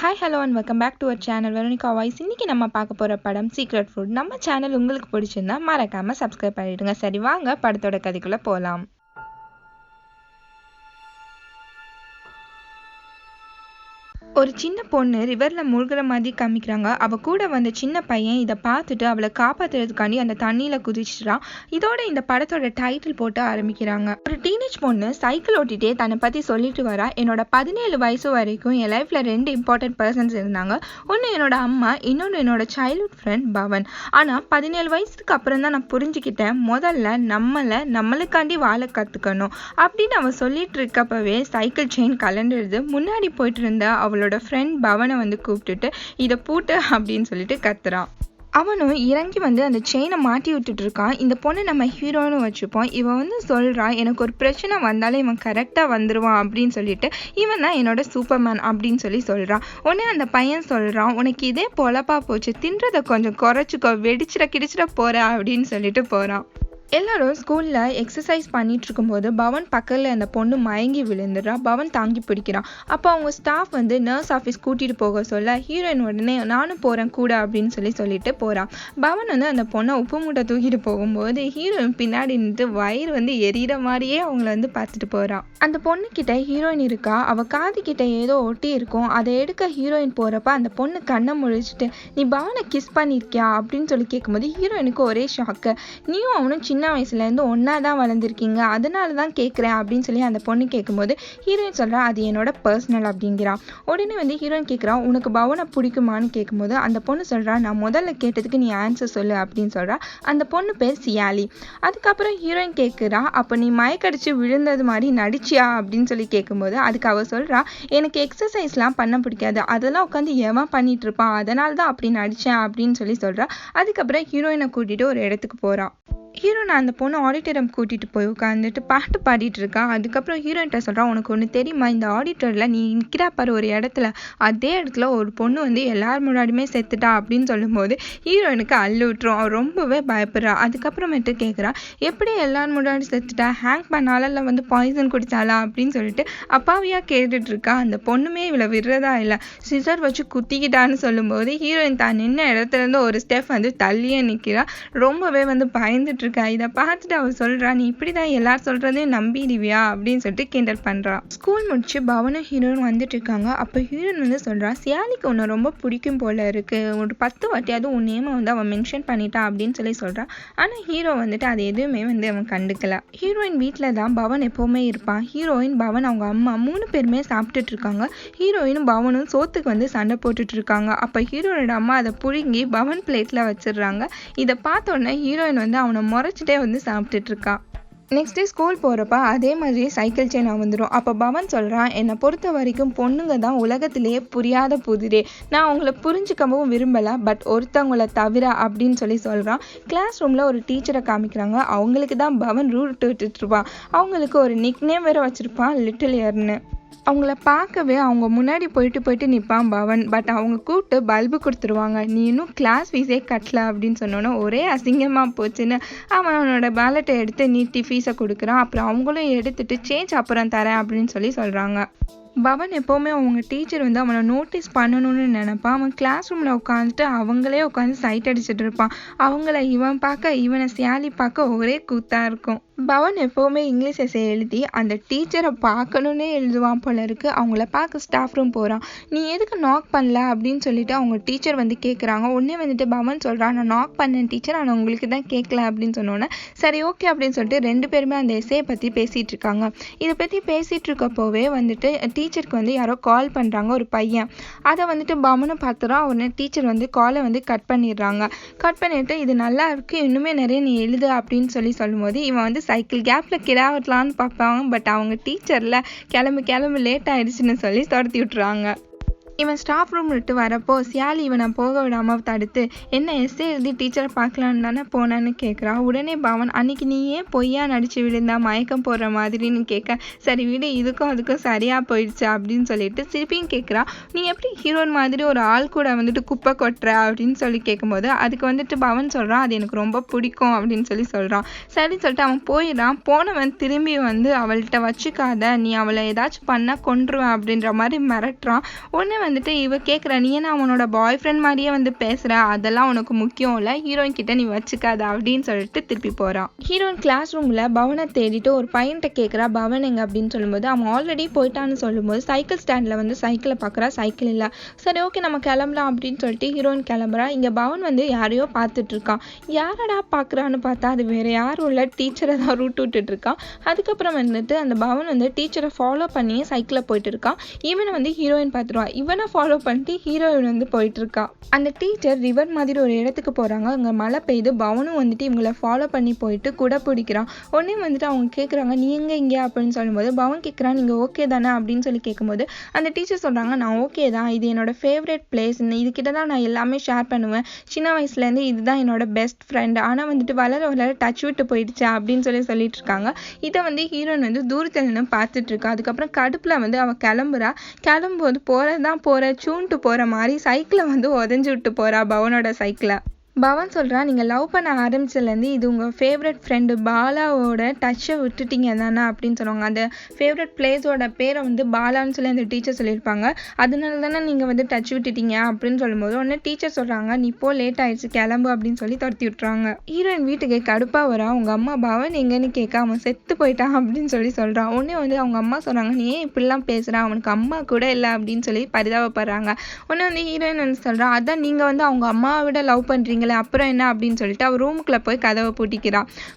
Hi hello and welcome back to our channel Veronica voice. இன்றைக்கி நம்ம பார்க்க போகிற படம் சீக்ரெட் ஃபுட். நம்ம சேனல் உங்களுக்கு பிடிச்சிருந்தா மறக்காமல் சப்ஸ்கிரைப் பண்ணிவிடுங்க. சரி வாங்க படத்தோட கதைக்குள்ளே போகலாம். ஒரு சின்ன பொண்ணு ரிவரில் மூழ்கிற மாதிரி காமிக்கிறாங்க. அவள் கூட வந்த சின்ன பையன் இதை பார்த்துட்டு அவளை காப்பாற்றுறதுக்காண்டி அந்த தண்ணியில் குதிச்சிட்டான். இதோட இந்த படத்தோட டைட்டில் போட்டு ஆரம்பிக்கிறாங்க. ஒரு டீனேஜ் பொண்ணு சைக்கிள் ஓட்டிகிட்டே தன்னை பற்றி சொல்லிட்டு வரா. என்னோட 17 வயசு வரைக்கும் என் லைஃப்பில் 2 இம்பார்ட்டன்ட் பர்சன்ஸ் இருந்தாங்க. ஒன்று என்னோட அம்மா, இன்னொன்று என்னோட சைல்ட்ஹுட் ஃப்ரெண்ட் பவன். ஆனால் 17 வயசுக்கு அப்புறம் தான் நான் புரிஞ்சுக்கிட்டேன், முதல்ல நம்மளுக்காண்டி வாழ கற்றுக்கணும் அப்படின்னு அவள் சொல்லிட்டு இருக்கப்பவே சைக்கிள் செயின் கலண்டுடுது. முன்னாடி போயிட்டு இருந்த அவளோட ஃப்ரெண்ட் பவனை கூப்பிட்டுட்டு இதை பூட்டு அப்படின்னு சொல்லிட்டு கத்துறான். அவனும் இறங்கி அந்த செயினை மாட்டி விட்டுட்டு இருக்கான். இந்த பொண்ணு நம்ம ஹீரோன்னு வச்சுப்போம். இவன் சொல்றா, எனக்கு ஒரு பிரச்சனை வந்தாலும் இவன் கரெக்டாக வந்துடுவான் அப்படின்னு சொல்லிட்டு, இவன் தான் என்னோட சூப்பர்மேன் அப்படின்னு சொல்றான். உடனே அந்த பையன் சொல்றான், உனக்கு இதே பொழப்பா போச்சு, தின்றதை கொஞ்சம் குறைச்சிக்கோ, கிடிச்சிட போற அப்படின்னு சொல்லிட்டு போறான். எல்லாரும் ஸ்கூலில் எக்ஸசைஸ் பண்ணிட்டு இருக்கும்போது பவன் பக்கத்தில் அந்த பொண்ணு மயங்கி விழுந்துடுறா. பவன் தாங்கி பிடிக்கிறான். அப்போ அவங்க ஸ்டாஃப் நர்ஸ் ஆஃபீஸ் கூட்டிகிட்டு போக சொல்ல ஹீரோயின் உடனே நானும் போகிறேன் கூட அப்படின்னு சொல்லிட்டு போகிறான். பவன் அந்த பொண்ணை உப்பு மூட்டை தூக்கிட்டு போகும்போது ஹீரோயின் பின்னாடி நின்று வயிறு எரியிற மாதிரியே அவங்கள பார்த்துட்டு போகிறான். அந்த பொண்ணுக்கிட்ட ஹீரோயின் இருக்கா. அவள் காது கிட்ட ஏதோ ஒட்டி இருக்கும். அதை எடுக்க ஹீரோயின் போகிறப்ப அந்த பொண்ணு கண்ணை முழிச்சிட்டு, நீ பவனை கிஸ் பண்ணியிருக்கியா அப்படின்னு கேட்கும்போது ஹீரோயினுக்கு ஒரே ஷாக்கு. நீயும் அவனும் சின்ன வயசுலேருந்து ஒன்றா தான் வளர்ந்துருக்கீங்க, அதனால தான் கேட்குறேன் அப்படின்னு அந்த பொண்ணு கேட்கும்போது ஹீரோயின் சொல்கிறா, அது என்னோட பர்சனல் அப்படிங்கிறான். உடனே ஹீரோயின் கேட்குறான், உனக்கு பவனை பிடிக்குமான்னு கேட்கும்போது அந்த பொண்ணு சொல்கிறா, நான் முதல்ல கேட்டதுக்கு நீ ஆன்சர் சொல்லு அப்படின்னு சொல்கிறா. அந்த பொண்ணு பேர் சியாலி. அதுக்கப்புறம் ஹீரோயின் கேட்குறா, அப்போ நீ மயக்கடிச்சு விழுந்தது மாதிரி நடிச்சியா அப்படின்னு கேட்கும்போது அதுக்கு அவள் சொல்கிறா, எனக்கு எக்ஸசைஸ்லாம் பண்ண பிடிக்காது, அதெல்லாம் உட்காந்து எவன் பண்ணிட்டு இருப்பான், அதனால தான் அப்படி நடித்தேன் அப்படின்னு சொல்கிறா. அதுக்கப்புறம் ஹீரோயினை கூட்டிகிட்டு ஒரு இடத்துக்கு போகிறான். ஹீரோனை அந்த பொண்ணு ஆடிட்டோரியம் கூட்டிகிட்டு போய் உட்காந்துட்டு பாட்டு பாடிட்டு இருக்கா. அதுக்கப்புறம் ஹீரோயின்ட்ட சொல்கிறான், உனக்கு ஒன்று தெரியுமா, இந்த ஆடிட்டோரியில் நீ நிற்கிறா பாரு ஒரு இடத்துல, அதே இடத்துல ஒரு பொண்ணு எல்லார் முன்னாடியுமே செத்துட்டா அப்படின்னு சொல்லும்போது ஹீரோயினுக்கு அள்ளு விட்டுரும். அவள் ரொம்பவே பயப்படுறா. அதுக்கப்புறமேட்டு கேட்குறா, எப்படி எல்லார் முன்னாடி செத்துட்டா, ஹேங் பண்ணால இல்லை பாய்சன் குடிச்சாலா அப்படின்னு சொல்லிட்டு அப்பாவியாக கேட்டுட்டு இருக்கா. அந்த பொண்ணுமே இவளை விடுறதா இல்லை, சிசர் வச்சு குத்திக்கிட்டான்னு சொல்லும்போது ஹீரோயின் தான் நின்ன இடத்துல இருந்து ஒரு ஸ்டெப் தள்ளியே நிற்கிறா. ரொம்பவே பயந்துட்டு இருக்கா. இதை பார்த்துட்டு அவள் சொல்றா, நீ இப்படிதான் எல்லாரும் சொல்றதையும் நம்பிடுவியா அப்படின்னு சொல்லிட்டு கிண்டல் பண்றா. ஸ்கூல் முடிச்சு பவனும் ஹீரோயின் வந்துட்டு இருக்காங்க. அப்போ ஹீரோயின் சொல்றா, சியாலிக்கு உன்னை ரொம்ப பிடிக்கும் போல இருக்கு, ஒரு 10 வாட்டியாவது உன் நேமை அவன் மென்ஷன் பண்ணிட்டா அப்படின்னு சொல்றா. ஆனா ஹீரோ அது எதுவுமே அவன் கண்டுக்கல. ஹீரோயின் வீட்டில் தான் பவன் எப்பவுமே இருப்பான். ஹீரோயின், பவன், அவங்க அம்மா 3 பேருமே சாப்பிட்டுட்டு இருக்காங்க. ஹீரோயினும் பவனும் சோத்துக்கு சண்டை போட்டுட்டு இருக்காங்க. அப்போ ஹீரோயினோட அம்மா அதை புழுங்கி பவன் பிளேட்ல வச்சிடுறாங்க. இதை பார்த்த உடனே ஹீரோயின் அவனை முறைச்சிட்டே சாப்பிட்டுட்டு இருக்கா. நெக்ஸ்ட் டே ஸ்கூல் போகிறப்ப அதே மாதிரி சைக்கிள் செயின் வந்துடும். அப்போ பவன் சொல்கிறான், என்னை பொறுத்த வரைக்கும் பொண்ணுங்க தான் உலகத்திலேயே புரியாத புதிரே, நான் அவங்கள புரிஞ்சுக்கவும் விரும்பலை, பட் ஒருத்தவங்கள தவிர அப்படின்னு சொல்கிறான். கிளாஸ் ரூமில் ஒரு டீச்சரை காமிக்கிறாங்க. அவங்களுக்கு தான் பவன் ரூட் விட்டுட்டு இருப்பான். அவங்களுக்கு ஒரு நிக் நேம் வேறு வச்சுருப்பான், லிட்டில் இயர்னு. அவங்கள பார்க்கவே அவங்க முன்னாடி போயிட்டு நிற்பான் பவன். பட் அவங்க கூப்பிட்டு பல்பு கொடுத்துருவாங்க. நீ இன்னும் கிளாஸ் ஃபீஸே கட்டல அப்படின்னு சொன்னோன்னே ஒரே அசிங்கமாக போச்சுன்னு அவனோட பேலட்டை எடுத்து நீட்டி ஃபீஸை கொடுக்குறான். அப்புறம் அவங்களும் எடுத்துட்டு சேஞ்ச் அப்புறம் தரேன் அப்படின்னு சொல்கிறாங்க. பவன் எப்போவுமே அவங்க டீச்சர் அவனை நோட்டீஸ் பண்ணணும்னு நினைப்பான். அவன் கிளாஸ் ரூமில் உட்காந்துட்டு அவங்களே உட்காந்து சைட் அடிச்சுட்டு இருப்பான். அவங்கள இவன் பார்க்க இவனை சியாலி பார்க்க ஒரே கூத்தாக இருக்கும். பவன் எப்போவுமே இங்கிலீஷ் எஸ்ஸே எழுதி அந்த டீச்சரை பார்க்கணுன்னே எழுதுவான் போல இருக்கு. அவங்கள பார்க்க ஸ்டாஃப் ரூம் போகிறான். நீ எதுக்கு நாக் பண்ணல அப்படின்னு சொல்லிட்டு அவங்க டீச்சர் கேட்குறாங்க. உடனே பவன் சொல்கிறான், நான் நாக் பண்ணேன் டீச்சர், ஆனால் உங்களுக்கு தான் கேட்கல அப்படின்னு சொன்னோன்னே சரி ஓகே அப்படின்னு சொல்லிட்டு 2 பேருமே அந்த எஸ்ஸே பற்றி பேசிகிட்டு இருக்காங்க. இதை பற்றி பேசிகிட்டு இருக்கப்போவே டீச்சருக்கு யாரோ கால் பண்ணுறாங்க, ஒரு பையன். அதை பவனும் பார்த்துறான். உடனே டீச்சர் காலை கட் பண்ணிடுறாங்க. கட் பண்ணிட்டு இது நல்லா இருக்கு, இன்னுமே நிறைய நீ எழுது அப்படின்னு சொல்லும்போது இவன் சைக்கிள் கேப்பில் கிடாவட்டலான்னு பார்ப்பாங்க. பட் அவங்க டீச்சரில் கிளம்பு லேட் ஆயிடுச்சுன்னு துரத்தி விட்டுறாங்க. இவன் ஸ்டாஃப் ரூம் விட்டு வரப்போ சியாலி இவனை போக விடாமல் தடுத்து, என்ன எஸ்ஸே எழுதி டீச்சரை பார்க்கலான்னு தானே போனான்னு கேட்குறா. உடனே பவன், அன்னைக்கு நீ ஏன் பொய்யா நடிச்சு விழுந்தா மயக்கம் போடுற மாதிரின்னு கேட்க, சரி விடு, இதுக்கும் அதுக்கும் சரியாக போயிடுச்சு அப்படின்னு சொல்லிட்டு திருப்பியும் கேட்குறா. நீ எப்படி ஹீரோயின் மாதிரி ஒரு ஆள் கூட குப்பை கொட்டுற அப்படின்னு கேட்கும்போது அதுக்கு பவன் சொல்கிறான், அது எனக்கு ரொம்ப பிடிக்கும் அப்படின்னு சொல்கிறான். சரின்னு சொல்லிட்டு அவன் போயிடான். போனவன் திரும்பி அவள்கிட்ட வச்சுக்காத, நீ அவளை ஏதாச்சும் பண்ணால் கொன்றுவேன் அப்படின்ற மாதிரி மிரட்டுறான். உடனே வந்துட்டு இவ கேட்குறா, நீ என்ன அவனோட பாய் ஃப்ரெண்ட் மாதிரியே வந்து பேசுற, அதெல்லாம் உனக்கு முக்கியம் இல்லை, ஹீரோயின் கிட்ட நீ வச்சுக்காத அப்படின்னு சொல்லிட்டு திருப்பி போகிறான். ஹீரோயின் கிளாஸ் ரூமில் பவனை தேடிட்டு ஒரு பையன்கிட்ட கேட்குறா, பவன் எங்க அப்படின்னு சொல்லும்போது அவன் ஆல்ரெடி போயிட்டான்னு சொல்லும்போது சைக்கிள் ஸ்டாண்டில் வந்து சைக்கிளை பார்க்குறா, சைக்கிள் இல்லை. சரி ஓகே நம்ம கிளம்பலாம் அப்படின்னு சொல்லிட்டு ஹீரோயின் கிளம்புறா. இங்கே பவன் வந்து யாரையோ பார்த்துட்டு இருக்கான். யாரடா பார்க்குறான்னு பார்த்தா அது வேற யாரும் இல்லை, டீச்சரை தான் ரூட் விட்டுட்டு இருக்கான். அதுக்கப்புறம் வந்துட்டு அந்த பவன் வந்து டீச்சரை ஃபாலோ பண்ணியே சைக்கிளில் போயிட்டு இருக்கான். இவனை வந்து ஹீரோயின் பார்த்துருவா. இவனை ஃபாலோ பண்ணிட்டு ஹீரோயின் வந்து போயிட்டு இருக்கா. அந்த டீச்சர் ரிவர் மாதிரி ஒரு இடத்துக்கு போகிறாங்க. அங்கே மழை பெய்யுது. பவனும் வந்துட்டு இவங்களை ஃபாலோ பண்ணி போயிட்டு குடை பிடிக்கிறான். உடனே வந்துட்டு அவங்க கேட்குறாங்க, நீ எங்கே இங்கே அப்படின்னு சொல்லும்போது பவன் கேட்குறான், நீங்கள் ஓகே தானே அப்படின்னு சொல்லி கேட்கும்போது அந்த டீச்சர் சொல்கிறாங்க, நான் ஓகே தான், இது என்னோட ஃபேவரட் பிளேஸ், இதுக்கிட்ட தான் நான் எல்லாமே ஷேர் பண்ணுவேன், சின்ன வயசுலேருந்து இதுதான் என்னோட பெஸ்ட் ஃப்ரெண்ட், ஆனால் வந்துட்டு வளர வளர டச் விட்டு போயிடுச்சு அப்படின்னு சொல்லிட்டு இருக்காங்க. இதை வந்து ஹீரோயின் வந்து தூரத்தில் நின்று பார்த்துட்டு இருக்கா. அதுக்கப்புறம் கடுப்பில் வந்து அவள் கிளம்பும்போது போகிற சூன்ட்டு போகிற மாதிரி சைக்கிளை வந்து உதஞ்சி விட்டு போகிறா, பவனோட சைக்கிளை. பவன் சொல்கிறான், நீங்கள் லவ் பண்ண ஆரம்பிச்சதுலேருந்து இது உங்கள் ஃபேவரட் ஃப்ரெண்டு பாலாவோட டச்சை விட்டுட்டீங்க தானே அப்படின்னு சொல்லுவாங்க. அந்த ஃபேவரட் பிளேஸோட பேரை வந்து பாலான்னு சொல்லி அந்த டீச்சர் சொல்லியிருப்பாங்க. அதனால தானே நீங்கள் வந்து டச் விட்டுட்டீங்க அப்படின்னு சொல்லும்போது உடனே டீச்சர் சொல்கிறாங்க, நீ இப்போ லேட் ஆயிடுச்சு கிளம்பு அப்படின்னு சொல்லி துரத்தி விட்டுறாங்க. ஹீரோயின் வீட்டுக்கு கடுப்பாக வரா. அவங்க அம்மா பவன் எங்கன்னு கேட்க அவன் செத்து போயிட்டான் அப்படின்னு சொல்லி சொல்கிறான். உடனே வந்து அவங்க அம்மா சொல்கிறாங்க, நீ ஏன் இப்படிலாம் பேசுகிறான், அவனுக்கு அம்மா கூட இல்லை அப்படின்னு சொல்லி பரிதாபப்படுறாங்க. உடனே வந்து ஹீரோயின் வந்து சொல்கிறான், அதான் நீங்கள் வந்து அவங்க அம்மாவை விட லவ் பண்ணுறீங்க, அப்புறம் என்ன அப்படின்னு சொல்லிட்டு அவள் ரூமுக்குள்ள போய் கதவை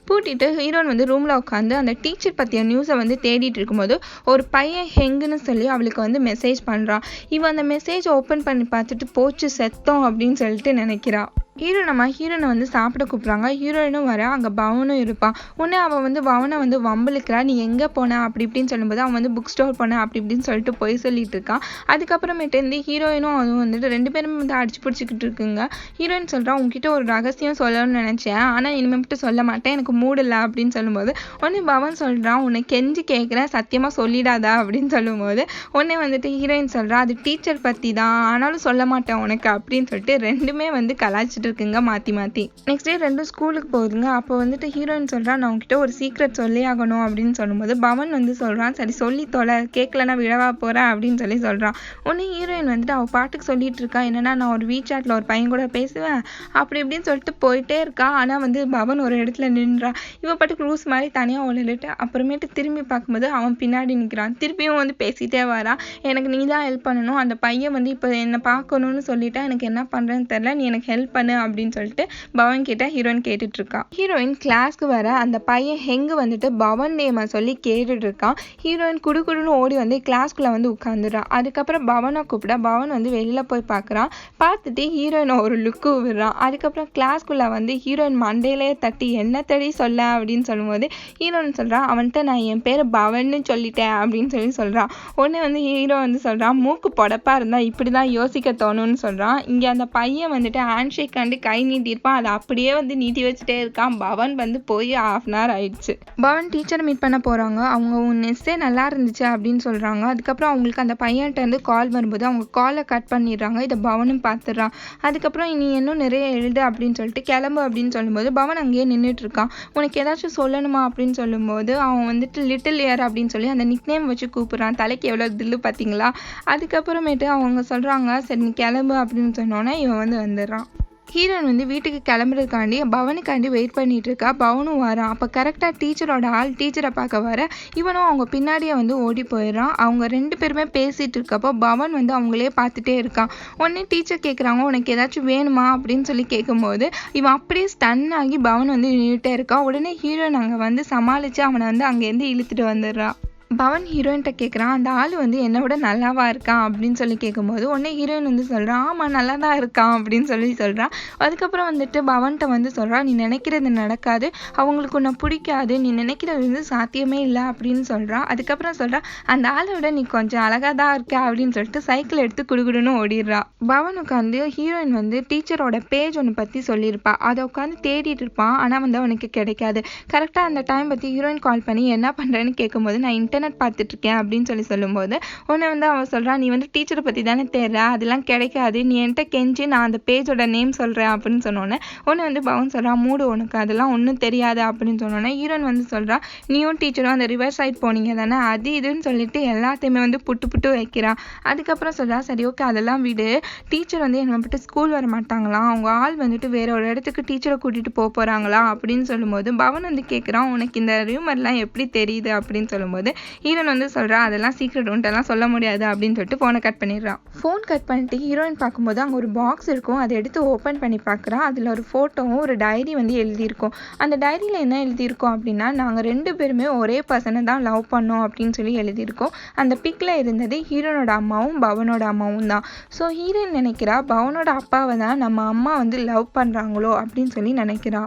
பூட்டிட்டு ஹீரோயின் வந்து ரூம்ல உட்காந்து அந்த டீச்சர் பற்றிய நியூஸை வந்து தேடிட்டு இருக்கும்போது ஒரு பையன் ஹெங்குன்னு சொல்லி அவளுக்கு வந்து மெசேஜ் பண்ணுறான். இவன் அந்த மெசேஜ் ஓப்பன் பண்ணி பார்த்துட்டு போச்சு செத்தோம் அப்படின்னு சொல்லிட்டு நினைக்கிறா. ஹீரோனை வந்து சாப்பிட கூப்பிட்றாங்க. ஹீரோயினும் வர, அங்கே பவனும் இருப்பான். உடனே அவன் வந்து பவனை வந்து வம்பளுக்கிறா, நீ எங்கே போன அப்படி இப்படின்னு சொல்லும்போது அவன் வந்து புக் ஸ்டோர் போன அப்படி இப்படின்னு சொல்லிட்டு போய் சொல்லிட்டு இருக்கான். அதுக்கப்புறமேட்டு வந்து ஹீரோயினும் அதுவும் வந்துட்டு 2 பேரும் வந்து அடிச்சு பிடிச்சிக்கிட்டு இருக்குங்க. ஹீரோயின் சொல்கிறான், உங்ககிட்ட ஒரு ரகசியம் சொல்லணும்னு நினச்சேன், ஆனால் இனிமேல் மட்டும் சொல்ல மாட்டேன், எனக்கு மூடில்லை அப்படின்னு சொல்லும்போது உடனே பவன் சொல்கிறான், உன்னை கெஞ்சி கேட்குறேன் சத்தியமாக சொல்லிடாதா அப்படின்னு சொல்லும்போது உடனே வந்துட்டு ஹீரோயின் சொல்கிறா, அது டீச்சர் பற்றி தான், ஆனாலும் சொல்ல மாட்டேன் உனக்கு அப்படின்னு சொல்லிட்டு 2மே வந்து கலாய்ச்சி இருக்குங்க மாற்றி. நெக்ஸ்ட் டே 2 ஸ்கூலுக்கு போகுதுங்க. அப்போ வந்துட்டு ஹீரோயின் சொல்கிறான், நான் உங்ககிட்ட ஒரு சீக்ரெட் சொல்லி ஆகணும் அப்படின்னு சொல்லும்போது பவன் வந்து சொல்கிறான், சரி சொல்லி தொலை, கேட்கலன்னா விழவா போகிறேன் அப்படின்னு சொல்லி சொல்கிறான். உடனே ஹீரோயின் வந்துட்டு அவள் பாட்டுக்கு சொல்லிட்டு இருக்கா, என்னன்னா நான் ஒரு வீசாட்டில் ஒரு பையன் கூட பேசுவேன் அப்படி இப்படின்னு சொல்லிட்டு போயிட்டே இருக்கா. ஆனால் வந்து பவன் ஒரு இடத்துல நின்றா. இவன் பாட்டுக்கு ரூஸ் மாதிரி தனியாக ஒளிட்டு அப்புறமேட்டு திரும்பி பார்க்கும்போது அவன் பின்னாடி நிற்கிறான். திருப்பியும் வந்து பேசிகிட்டே வரா, எனக்கு நீ தான் ஹெல்ப் பண்ணணும், அந்த பையன் வந்து இப்போ என்னை பார்க்கணும்னு சொல்லிட்டா, எனக்கு என்ன பண்ணுறேன்னு தெரில, நீ எனக்கு ஹெல்ப் பண்ணு அப்படின்னு சொல்லிட்டு பவன் கிட்ட ஹீரோயின் கேட்டுட்டு இருக்கா. ஹீரோயின் கிளாஸ்க்கு வர அந்த பையன் ஹெங்கு வந்துட்டு பவன் நேமை சொல்லி கேட்டுட்டு இருக்கான். ஹீரோயின் குடுன்னு ஓடி வந்து கிளாஸ்க்குள்ள வந்து உட்காந்துடுறான். அதுக்கப்புறம் பவனை கூப்பிட பவன் வந்து வெளியில போய் பார்க்குறான். பார்த்துட்டு ஹீரோயினை ஒரு லுக்கு விடுறான். அதுக்கப்புறம் கிளாஸ்க்குள்ள வந்து ஹீரோயின் மண்டையிலே தட்டி என்ன தேடி சொல்ல அப்படின்னு சொல்லும்போது ஹீரோயின் சொல்றான், அவன்கிட்ட நான் என் பேர் பவன்னு சொல்லிட்டேன் அப்படின்னு சொல்றான். உடனே வந்து ஹீரோ வந்து சொல்றான், மூக்கு பொடப்பா இருந்தா இப்படிதான் யோசிக்க தோணும்னு சொல்றான். இங்க அந்த பையன் வந்துட்டு ஹேண்ட்ஷேக் கை நீட்டியிருப்பான், அதை அப்படியே வந்து நீட்டி வச்சுட்டே இருக்கான். பவன் வந்து போய் 1/2 hour ஆயிடுச்சு. பவன் டீச்சரை மீட் பண்ண போறாங்க. அவங்க உன் நெஸ்ஸே நல்லா இருந்துச்சு அப்படின்னு சொல்றாங்க. அதுக்கப்புறம் அவங்களுக்கு அந்த பையன்கிட்ட இருந்து கால் வரும்போது அவங்க காலை கட் பண்ணிடுறாங்க. இதை பவனும் பார்த்துடுறான். அதுக்கப்புறம் நீ இன்னும் நிறைய எழுது அப்படின்னு சொல்லிட்டு கிளம்பு அப்படின்னு சொல்லும்போது பவன் அங்கேயே நின்றுட்டு இருக்கான். உனக்கு ஏதாச்சும் சொல்லணுமா அப்படின்னு சொல்லும்போது அவன் வந்துட்டு லிட்டில் இயர் அப்படின்னு சொல்லி அந்த நிக்நேம் வச்சு கூப்பிடுறான். தலைக்கு எவ்வளோ தில்லு பார்த்தீங்களா. அதுக்கப்புறமேட்டு அவங்க சொல்றாங்க, சரி நீ கிளம்பு அப்படின்னு சொன்னோன்னே இவன் வந்து வந்துடுறான். ஹீரோயின் வந்து வீட்டுக்கு கிளம்புறதுக்காண்டி பவனுக்காண்டி வெயிட் பண்ணிட்டு இருக்கா. பவனும் வரான். அப்போ கரெக்டாக டீச்சரோட ஆள் டீச்சரை பார்க்க வர இவனும் அவங்க பின்னாடியே வந்து ஓடி போயிடுறான். அவங்க 2 பேருமே பேசிட்டு இருக்கப்போ பவன் வந்து அவங்களே பார்த்துட்டே இருக்கான். உடனே டீச்சர் கேட்குறாங்க, உனக்கு ஏதாச்சும் வேணுமா அப்படின்னு சொல்லி கேட்கும்போது இவன் அப்படியே ஸ்டன் ஆகி பவன் வந்து நின்றுட்டே இருக்கான். உடனே ஹீரோயின் அங்கே வந்து சமாளித்து அவனை வந்து அங்கேருந்து இழுத்துட்டு வந்துடுறான். பவன் ஹீரோயின்கிட்ட கேட்குறான், அந்த ஆள் வந்து என்னை விட நல்லாவா இருக்கான் அப்படின்னு சொல்லி கேட்கும்போது உடனே ஹீரோயின் வந்து சொல்கிறான், ஆமாம் நல்லா தான் இருக்கான் அப்படின்னு சொல்கிறான். அதுக்கப்புறம் வந்துட்டு பவன்கிட்ட வந்து சொல்கிறான், நீ நினைக்கிறது நடக்காது, அவங்களுக்கு உன்னை பிடிக்காது, நீ நினைக்கிறது வந்து சாத்தியமே இல்லை அப்படின்னு சொல்கிறான். அதுக்கப்புறம் சொல்கிறான், அந்த ஆளை விட நீ கொஞ்சம் அழகாக தான் இருக்க அப்படின்னு சொல்லிட்டு சைக்கிள் எடுத்து குடுகுடுன்னு ஓடிடுறா. பவன் உட்காந்து ஹீரோயின் வந்து டீச்சரோட பேஜ் ஒன்று பற்றி சொல்லியிருப்பா. அதை உட்காந்து தேடிட்டு இருப்பான். ஆனால் வந்து அவனுக்கு கிடைக்காது. கரெக்டாக அந்த டைம் பற்றி ஹீரோயின் கால் பண்ணி என்ன பண்ணுறேன்னு கேட்கும்போது நான் இன்டர்நெட் இன்டர்நெட் பார்த்துட்டு இருக்கேன் அப்படின்னு சொல்லும்போது உடனே வந்து அவன் சொல்கிறான், நீ வந்து டீச்சரை பற்றி தானே தேடுற, அதெல்லாம் கிடைக்காது, நீ என்கிட்ட கெஞ்சி நான் அந்த பேஜோட நேம் சொல்கிறேன் அப்படின்னு சொன்னோன்னே உடனே வந்து பவன் சொல்கிறான், மூடு உனக்கு அதெல்லாம் ஒன்றும் தெரியாது அப்படின்னு சொன்னோன்னே ஹீரோயின் வந்து சொல்கிறான், நீயும் டீச்சரும் அந்த ரிவர் சைட் போனீங்க தானே, அது இதுன்னு சொல்லிட்டு எல்லாத்தையுமே வந்து புட்டு வைக்கிறான். அதுக்கப்புறம் சொல்கிறா, சரி ஓகே அதெல்லாம் விடு, டீச்சர் வந்து என்னை விட்டு ஸ்கூல் வர மாட்டாங்களாம், அவங்க ஆள் வந்துட்டு வேற ஒரு இடத்துக்கு டீச்சரை கூட்டிகிட்டு போகிறாங்களா அப்படின்னு சொல்லும்போது பவன் வந்து கேட்குறான், உனக்கு இந்த ரூமர்லாம் எப்படி தெரியுது அப்படின்னு சொல்லும்போது ஹீரோயின் வந்து சொல்கிறா, அதெல்லாம் சீக்ரெட் உண்டெல்லாம் சொல்ல முடியாது அப்படின்னு சொல்லிட்டு ஃபோனை கட் பண்ணிடுறான். ஃபோன் கட் பண்ணிட்டு ஹீரோயின் பார்க்கும்போது அங்கே ஒரு பாக்ஸ் இருக்கும், அதை எடுத்து ஓப்பன் பண்ணி பார்க்குறா. அதில் ஒரு ஃபோட்டோவும் ஒரு டைரி வந்து எழுதியிருக்கும். அந்த டைரியில் என்ன எழுதியிருக்கோம் அப்படின்னா, நாங்கள் 2 பேருமே ஒரே பர்சனை தான் லவ் பண்ணோம் அப்படின்னு சொல்லி எழுதியிருக்கோம். அந்த பிக்கில் இருந்தது ஹீரோனோட அம்மாவும் பவனோட அம்மாவும் தான். ஸோ ஹீரோயின் நினைக்கிறா, பவனோட அப்பாவை தான் நம்ம அம்மா வந்து லவ் பண்ணுறாங்களோ அப்படின்னு சொல்லி நினைக்கிறா.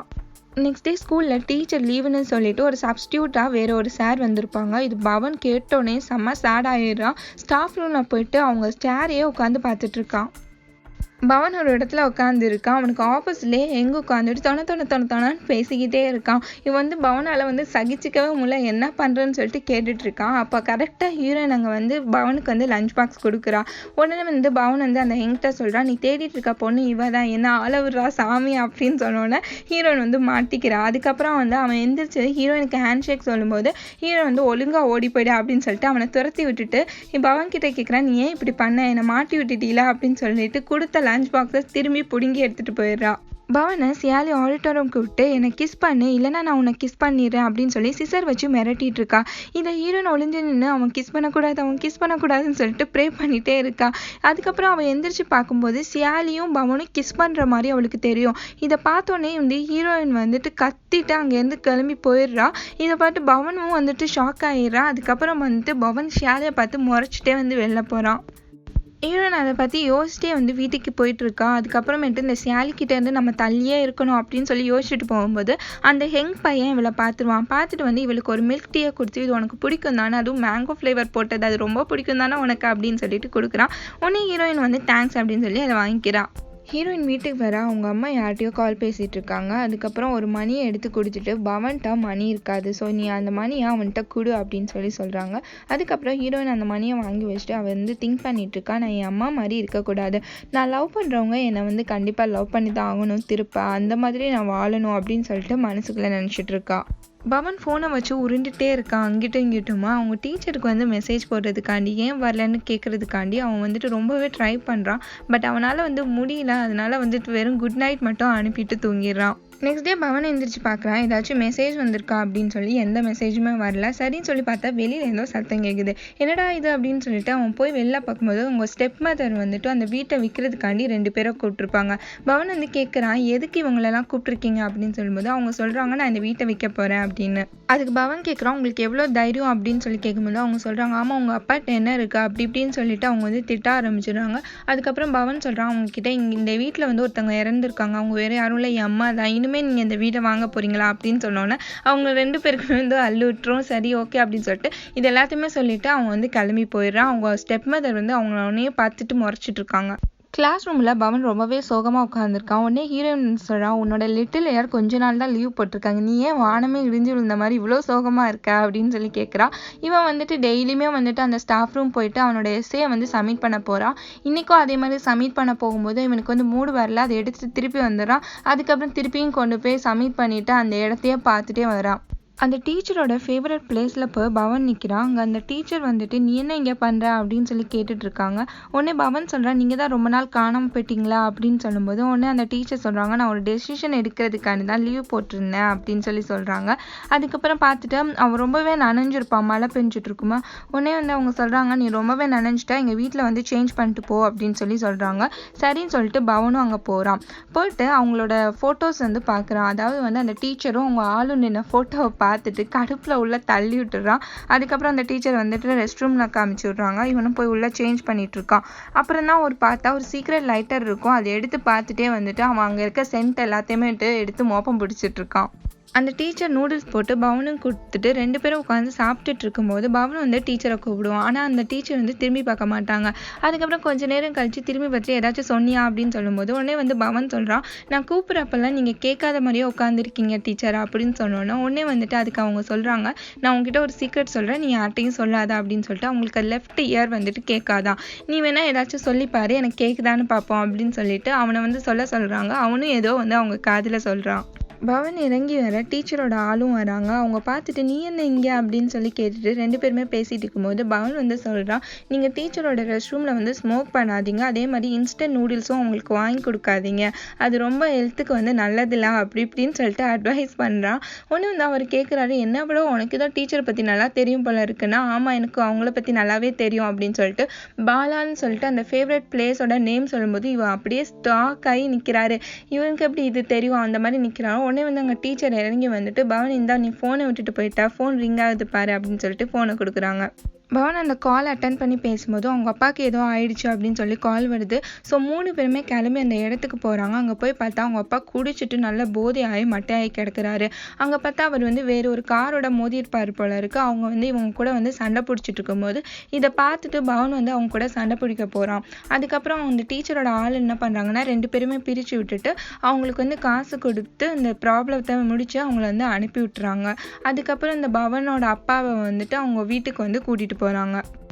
நெக்ஸ்ட் டே ஸ்கூலில் டீச்சர் லீவுன்னு சொல்லிட்டு ஒரு சப்ஸ்டியூட்டாக வேற ஒரு சார் வந்திருப்பாங்க. இது பவன் கேட்டோன்னே செம்ம சேட் ஆகிடுறான். ஸ்டாஃப் ரூமில் போயிட்டு அவங்க சேரையே உட்காந்து பார்த்துட்டு இருக்கான். பவன் ஒரு இடத்துல உட்காந்துருக்கான். அவனுக்கு ஆப்போசிட்லேயே எங்கே உட்காந்துட்டு தொணன்னு பேசிக்கிட்டே இருக்கான். இவன் வந்து பவனால் வந்து சகிச்சிக்கவே முடியல, என்ன பண்ணுறேன்னு சொல்லிட்டு கேட்டுட்ருக்கான். அப்போ கரெக்டாக ஹீரோயின் அங்கே வந்து பவனுக்கு வந்து லஞ்ச் பாக்ஸ் கொடுக்குறா. உடனே வந்து பவன் வந்து அந்த எங்கிட்ட சொல்கிறான், நீ தேடிட்டு இருக்க பொண்ணு இவ தான், என்ன ஆளவுறா சாமி அப்படின்னு சொன்னோன்னே ஹீரோயின் வந்து மாட்டிக்கிறா. அதுக்கப்புறம் வந்து அவன் எந்திரிச்சு ஹீரோயினுக்கு ஹேண்ட் ஷேக் சொல்லும்போது ஹீரோ வந்து ஒழுங்காக ஓடி போயிடு அப்படின்னு சொல்லிட்டு அவனை துரத்தி விட்டுட்டு பவன் கிட்ட கேட்குறான், நீ ஏன் இப்படி பண்ண, என்னை மாட்டி விட்டுட்டீங்களா அப்படின்னு சொல்லிட்டு கொடுத்த லஞ்ச் பாக்ஸை திரும்பி பிடுங்கி எடுத்துகிட்டு போயிடுறா. பவனை சியாலி ஆடிட்டோரியம் கூப்பிட்டு என்னை கிஸ் பண்ணு, இல்லைனா நான் உன்னை கிஸ் பண்ணிடுறேன் அப்படின்னு சொல்லி சிசர் வச்சு மிரட்டிட்டு இருக்கா. இதை ஹீரோன் ஒளிஞ்சு நின்று அவன் கிஸ் பண்ணக்கூடாதுன்னு சொல்லிட்டு ப்ரே பண்ணிகிட்டே இருக்கா. அதுக்கப்புறம் அவன் எந்திரிச்சு பார்க்கும்போது சியாலியும் பவனும் கிஸ் பண்ணுற மாதிரி அவளுக்கு தெரியும். இதை பார்த்தோன்னே வந்து ஹீரோயின் வந்துட்டு கத்திட்டு அங்கேருந்து கிளம்பி போயிடுறா. இதை பார்த்து பவனும் வந்துட்டு ஷாக் ஆகிடுறா. அதுக்கப்புறம் வந்துட்டு பவன் சியாலியை பார்த்து முறைச்சிட்டே வந்து வெளில போகிறான். ஹீரோயின் அதை பற்றி யோசிச்சிட்டே வந்து வீட்டுக்கு போயிட்டுருக்கா. அதுக்கப்புறமேட்டு இந்த சியாலிக்கிட்டேருந்து நம்ம தள்ளியே இருக்கணும் அப்படின்னு சொல்லி யோசிச்சுட்டு போகும்போது அந்த ஹெங் பையன் இவளை பார்த்துட்டு வந்து இவளுக்கு ஒரு மில்க் டீயை கொடுத்து, இது உனக்கு பிடிக்கும் தானே, அதுவும் மேங்கோ ஃப்ளேவர் போட்டது, அது ரொம்ப பிடிக்கும் தானே உனக்கு அப்படின்னு சொல்லிட்டு கொடுக்குறான். உடனே ஹீரோயின் வந்து தேங்க்ஸ் அப்படின்னு சொல்லி அதை வாங்கிக்கிறா. ஹீரோயின் வீட்டுக்கு வர அவங்க அம்மா யார்கிட்டயோ கால் பேசிகிட்டு இருக்காங்க. அதுக்கப்புறம் ஒரு மணியை எடுத்து கொடுத்துட்டு, பவன்கிட்ட மணி இருக்காது, ஸோ நீ அந்த மணியை அவன்கிட்ட கொடு அப்படின்னு சொல்கிறாங்க. அதுக்கப்புறம் ஹீரோயின் அந்த மணியை வாங்கி வச்சுட்டு அவள் வந்து திங்க் பண்ணிட்டு இருக்கா, நான் என் அம்மா மாதிரி இருக்கக்கூடாது, நான் லவ் பண்ணுறவங்க என்னை வந்து கண்டிப்பாக லவ் பண்ணி தான் ஆகணும், திருப்ப அந்த மாதிரி நான் வாழணும் அப்படின்னு சொல்லிட்டு மனசுக்குள்ளே நினச்சிட்டு இருக்கா. பவன் ஃபோனை வச்சு உருண்டுகிட்டே இருக்கான் அங்கிட்டும் இங்கிட்டுமா. அவங்க டீச்சருக்கு வந்து மெசேஜ் போடுறதுக்காண்டி, ஏன் வரலன்னு கேட்குறதுக்காண்டி அவன் வந்துட்டு ரொம்பவே ட்ரை பண்ணுறான். பட் அவனால் வந்து முடியல, அதனால் வந்துட்டு வெறும் குட் நைட் மட்டும் அனுப்பிட்டு தூங்கிடுறான். நெக்ஸ்ட் டே பவன் எந்திரிச்சு பார்க்குறான், ஏதாச்சும் மெசேஜ் வந்திருக்கா அப்படின்னு சொல்லி. எந்த மெசேஜுமே வரல. சரின்னு சொல்லி பார்த்தா வெளியில் ஏதோ சத்தம் கேட்குது. என்னடா இது அப்படின்னு சொல்லிட்டு அவன் போய் வெளில பார்க்கும்போது அவங்க ஸ்டெப் மதர் வந்துட்டு அந்த வீட்டை விற்கிறதுக்காண்டி 2 பேரை கூப்பிட்ருப்பாங்க. பவன் வந்து கேட்குறான், எதுக்கு இவங்களெல்லாம் கூப்பிட்ருக்கீங்க அப்படின்னு சொல்லும்போது அவங்க சொல்கிறாங்க, நான் இந்த வீட்டை விற்க போகிறேன் அப்படின்னு. அதுக்கு பவன் கேட்குறான், உங்களுக்கு எவ்வளோ தைரியம் அப்படின்னு சொல்லி கேட்கும்போது அவங்க சொல்கிறாங்க, ஆமாம் உங்கள் அப்பாட்ட என்ன இருக்கா அப்படி இப்படின்னு சொல்லிட்டு அவங்க வந்து திட்ட ஆரம்பிச்சிடுறாங்க. அதுக்கப்புறம் பவன் சொல்கிறான், அவங்கக்கிட்ட இந்த வீட்டில் வந்து ஒருத்தவங்க இறந்துருக்காங்க, அவங்க வேறு யாரும் இல்லை, என் அம்மா தான், இனிமேல் நீங்கள் இந்த வீட்டை வாங்க போகிறீங்களா அப்படின்னு சொன்னோன்னே அவங்க 2 பேருக்குமே வந்து அள்ளுவிட்டுரும். சரி ஓகே அப்படின்னு சொல்லிட்டு இது எல்லாத்தையுமே சொல்லிட்டு அவங்க வந்து கிளம்பி போயிடுறான். அவங்க ஸ்டெப் மதர் வந்து அவங்களே பார்த்துட்டு முறைச்சிட்டு இருக்காங்க. கிளாஸ் ரூமில் பவன் ரொம்பவே சோகமாக உட்காந்துருக்கான். உடனே ஹீரோயின் சொல்கிறான், உன்னோட லிட்டில் ஏர் கொஞ்ச நாள் தான் லீவ் போட்டிருக்காங்க, நீ ஏன் வானமே இடிஞ்சு விழுந்த மாதிரி இவ்வளோ சோகமாக இருக்க அப்படின்னு சொல்லி கேட்குறான். இவன் வந்துட்டு டெய்லியுமே வந்துட்டு அந்த ஸ்டாஃப் ரூம் போயிட்டு அவனோட எஸ்ஸையை வந்து சப்மிட் பண்ண போகிறான். இன்றைக்கும் அதே மாதிரி சப்மிட் பண்ண போகும்போது இவனுக்கு வந்து மூடு வரல, அதை எடுத்து திருப்பி வந்துடுறான். அதுக்கப்புறம் திருப்பியும் கொண்டு போய் சப்மிட் பண்ணிவிட்டு அந்த இடத்தையே பார்த்துட்டே வரான். அந்த டீச்சரோட ஃபேவரட் பிளேஸில் போய் பவன் நிற்கிறான். அங்கே அந்த டீச்சர் வந்துட்டு, நீ என்ன இங்கே பண்ணுற அப்படின்னு சொல்லி கேட்டுட்ருக்காங்க. உடனே பவன் சொல்கிறான், நீங்கள் தான் ரொம்ப நாள் காணாமல் போயிட்டீங்களா அப்படின்னு சொல்லும்போது உடனே அந்த டீச்சர் சொல்கிறாங்க, நான் ஒரு டெசிஷன் எடுக்கிறதுக்காண்டி தான் லீவ் போட்டிருந்தேன் அப்படின்னு சொல்கிறாங்க. அதுக்கப்புறம் பார்த்துட்டு அவன் ரொம்பவே நனைஞ்சிருப்பான், மழை பெஞ்சிட்ருக்குமா. உடனே வந்து அவங்க சொல்கிறாங்க, நீ ரொம்பவே நனைஞ்சிட்டா, எங்கள் வீட்டில் வந்து சேஞ்ச் பண்ணிட்டு போ அப்படின்னு சொல்கிறாங்க. சரின்னு சொல்லிட்டு பவனும் அங்கே போகிறான். போயிட்டு அவங்களோட ஃபோட்டோஸ் வந்து பார்க்குறான். அதாவது வந்து அந்த டீச்சரும் அவங்க ஆளு நின்ன ஃபோட்டோவை பார்த்துட்டு கடுப்பில் உள்ள தள்ளி விட்டுறான். அதுக்கப்புறம் அந்த டீச்சர் வந்துட்டு ரெஸ்ட் ரூமில் காமிச்சு விட்றாங்க. இவனும் போய் உள்ளே சேஞ்ச் பண்ணிட்டு இருக்கான். அப்புறம் தான் பார்த்தா ஒரு சீக்ரெட் லைட்டர் இருக்கும். அதை எடுத்து பார்த்துட்டே வந்துட்டு அவன் அங்கே இருக்க சென்ட் எல்லாத்தையுமே எடுத்து மோப்பம் பிடிச்சிட்டு இருக்கான். அந்த டீச்சர் நூடுல்ஸ் போட்டு பவனும் கொடுத்துட்டு 2 பேரும் உட்காந்து சாப்பிட்டுட்டு இருக்கும்போது பவன் வந்து டீச்சரை கூப்பிடுவான். ஆனால் அந்த டீச்சர் வந்து திரும்பி பார்க்க மாட்டாங்க. அதுக்கப்புறம் கொஞ்ச நேரம் கழிச்சு திரும்பி பார்த்து ஏதாச்சும் சொன்னியா அப்படின்னு சொல்லும்போது உடனே வந்து பவன் சொல்கிறான், நான் கூப்பிட்றப்பெல்லாம் நீங்கள் கேட்காத மாதிரியே உட்காந்துருக்கீங்க டீச்சர் அப்படின்னு சொன்னோன்னே உடனே வந்துட்டு அதுக்கு அவங்க சொல்கிறாங்க, நான் உங்ககிட்ட ஒரு சீக்ரெட் சொல்கிறேன், நீ யார்ட்டையும் சொல்லாத அப்படின்னு சொல்லிட்டு அவங்களுக்கு லெஃப்ட் இயர் வந்துட்டு கேட்காதான், நீ வேணா ஏதாச்சும் சொல்லிப்பாரு எனக்கு கேட்குதான்னு பார்ப்போம் அப்படின்னு சொல்லிட்டு அவனை வந்து சொல்கிறாங்க. அவனும் ஏதோ வந்து அவங்க காதில் சொல்கிறான். பவன் இறங்கி வர டீச்சரோட ஆளும் வராங்க. அவங்க பார்த்துட்டு நீ என்ன இங்கே அப்படின்னு சொல்லி கேட்டுட்டு 2 பேருமே பேசிகிட்டு இருக்கும்போது பவன் வந்து சொல்கிறான், நீங்கள் டீச்சரோட ரெஸ்ட் ரூமில் வந்து ஸ்மோக் பண்ணாதீங்க, அதே மாதிரி இன்ஸ்டன்ட் நூடுல்ஸும் அவங்களுக்கு வாங்கி கொடுக்காதீங்க, அது ரொம்ப ஹெல்த்துக்கு வந்து நல்லதில்ல அப்படி இப்படின்னு சொல்லிட்டு அட்வைஸ் பண்ணுறான். ஒன்று வந்து அவர் கேட்குறாரு, என்ன விட உனக்கு தான் டீச்சரை பற்றி நல்லா தெரியும் போல இருக்குன்னா, ஆமாம் எனக்கு அவங்கள பற்றி நல்லாவே தெரியும் அப்படின்னு சொல்லிட்டு பாலான்னு சொல்லிட்டு அந்த ஃபேவரட் பிளேஸோட நேம் சொல்லும்போது இவன் அப்படியே ஸ்டாக் ஆகி நிற்கிறாரு. இவனுக்கு எப்படி இது தெரியும் அந்த மாதிரி நிற்கிறான். உடனே வந்து அங்கே டீச்சர் இறங்கி வந்துட்டு பவன் இந்தா நீ ஃபோனை விட்டுட்டு போயிட்டா, ஃபோன் ரிங் ஆகுது பாரு அப்படின்னு சொல்லிட்டு ஃபோனை கொடுக்குறாங்க. பவன் அந்த கால் அட்டன் பண்ணி பேசும்போது அவங்க அப்பாவுக்கு ஏதோ ஆயிடுச்சு அப்படின்னு சொல்லி கால் வருது. ஸோ 3 பேருமே கிளம்பி அந்த இடத்துக்கு போகிறாங்க. அங்கே போய் பார்த்தா அவங்க அப்பா குடிச்சிட்டு நல்ல போதையாகி மட்டையாகி கிடக்குறாரு. அங்கே பார்த்தா அவர் வந்து வேறு ஒரு காரோட மோதியிருப்பார் போல இருக்குது. அவங்க வந்து இவங்க கூட வந்து சண்டை பிடிச்சிட்டு இருக்கும்போது இதை பார்த்துட்டு பவன் வந்து அவங்க கூட சண்டை பிடிக்க போகிறான். அதுக்கப்புறம் அந்த டீச்சரோட ஆள் என்ன பண்ணுறாங்கன்னா 2 பேருமே பிரித்து விட்டுட்டு அவங்களுக்கு வந்து காசு கொடுத்து இந்த ப்ராப்ளத்தை முடித்து அவங்கள வந்து அனுப்பி விட்டுறாங்க. அதுக்கப்புறம் இந்த பவனோட அப்பாவை வந்துட்டு அவங்க வீட்டுக்கு வந்து கூட்டிகிட்டு போகிறாங்க.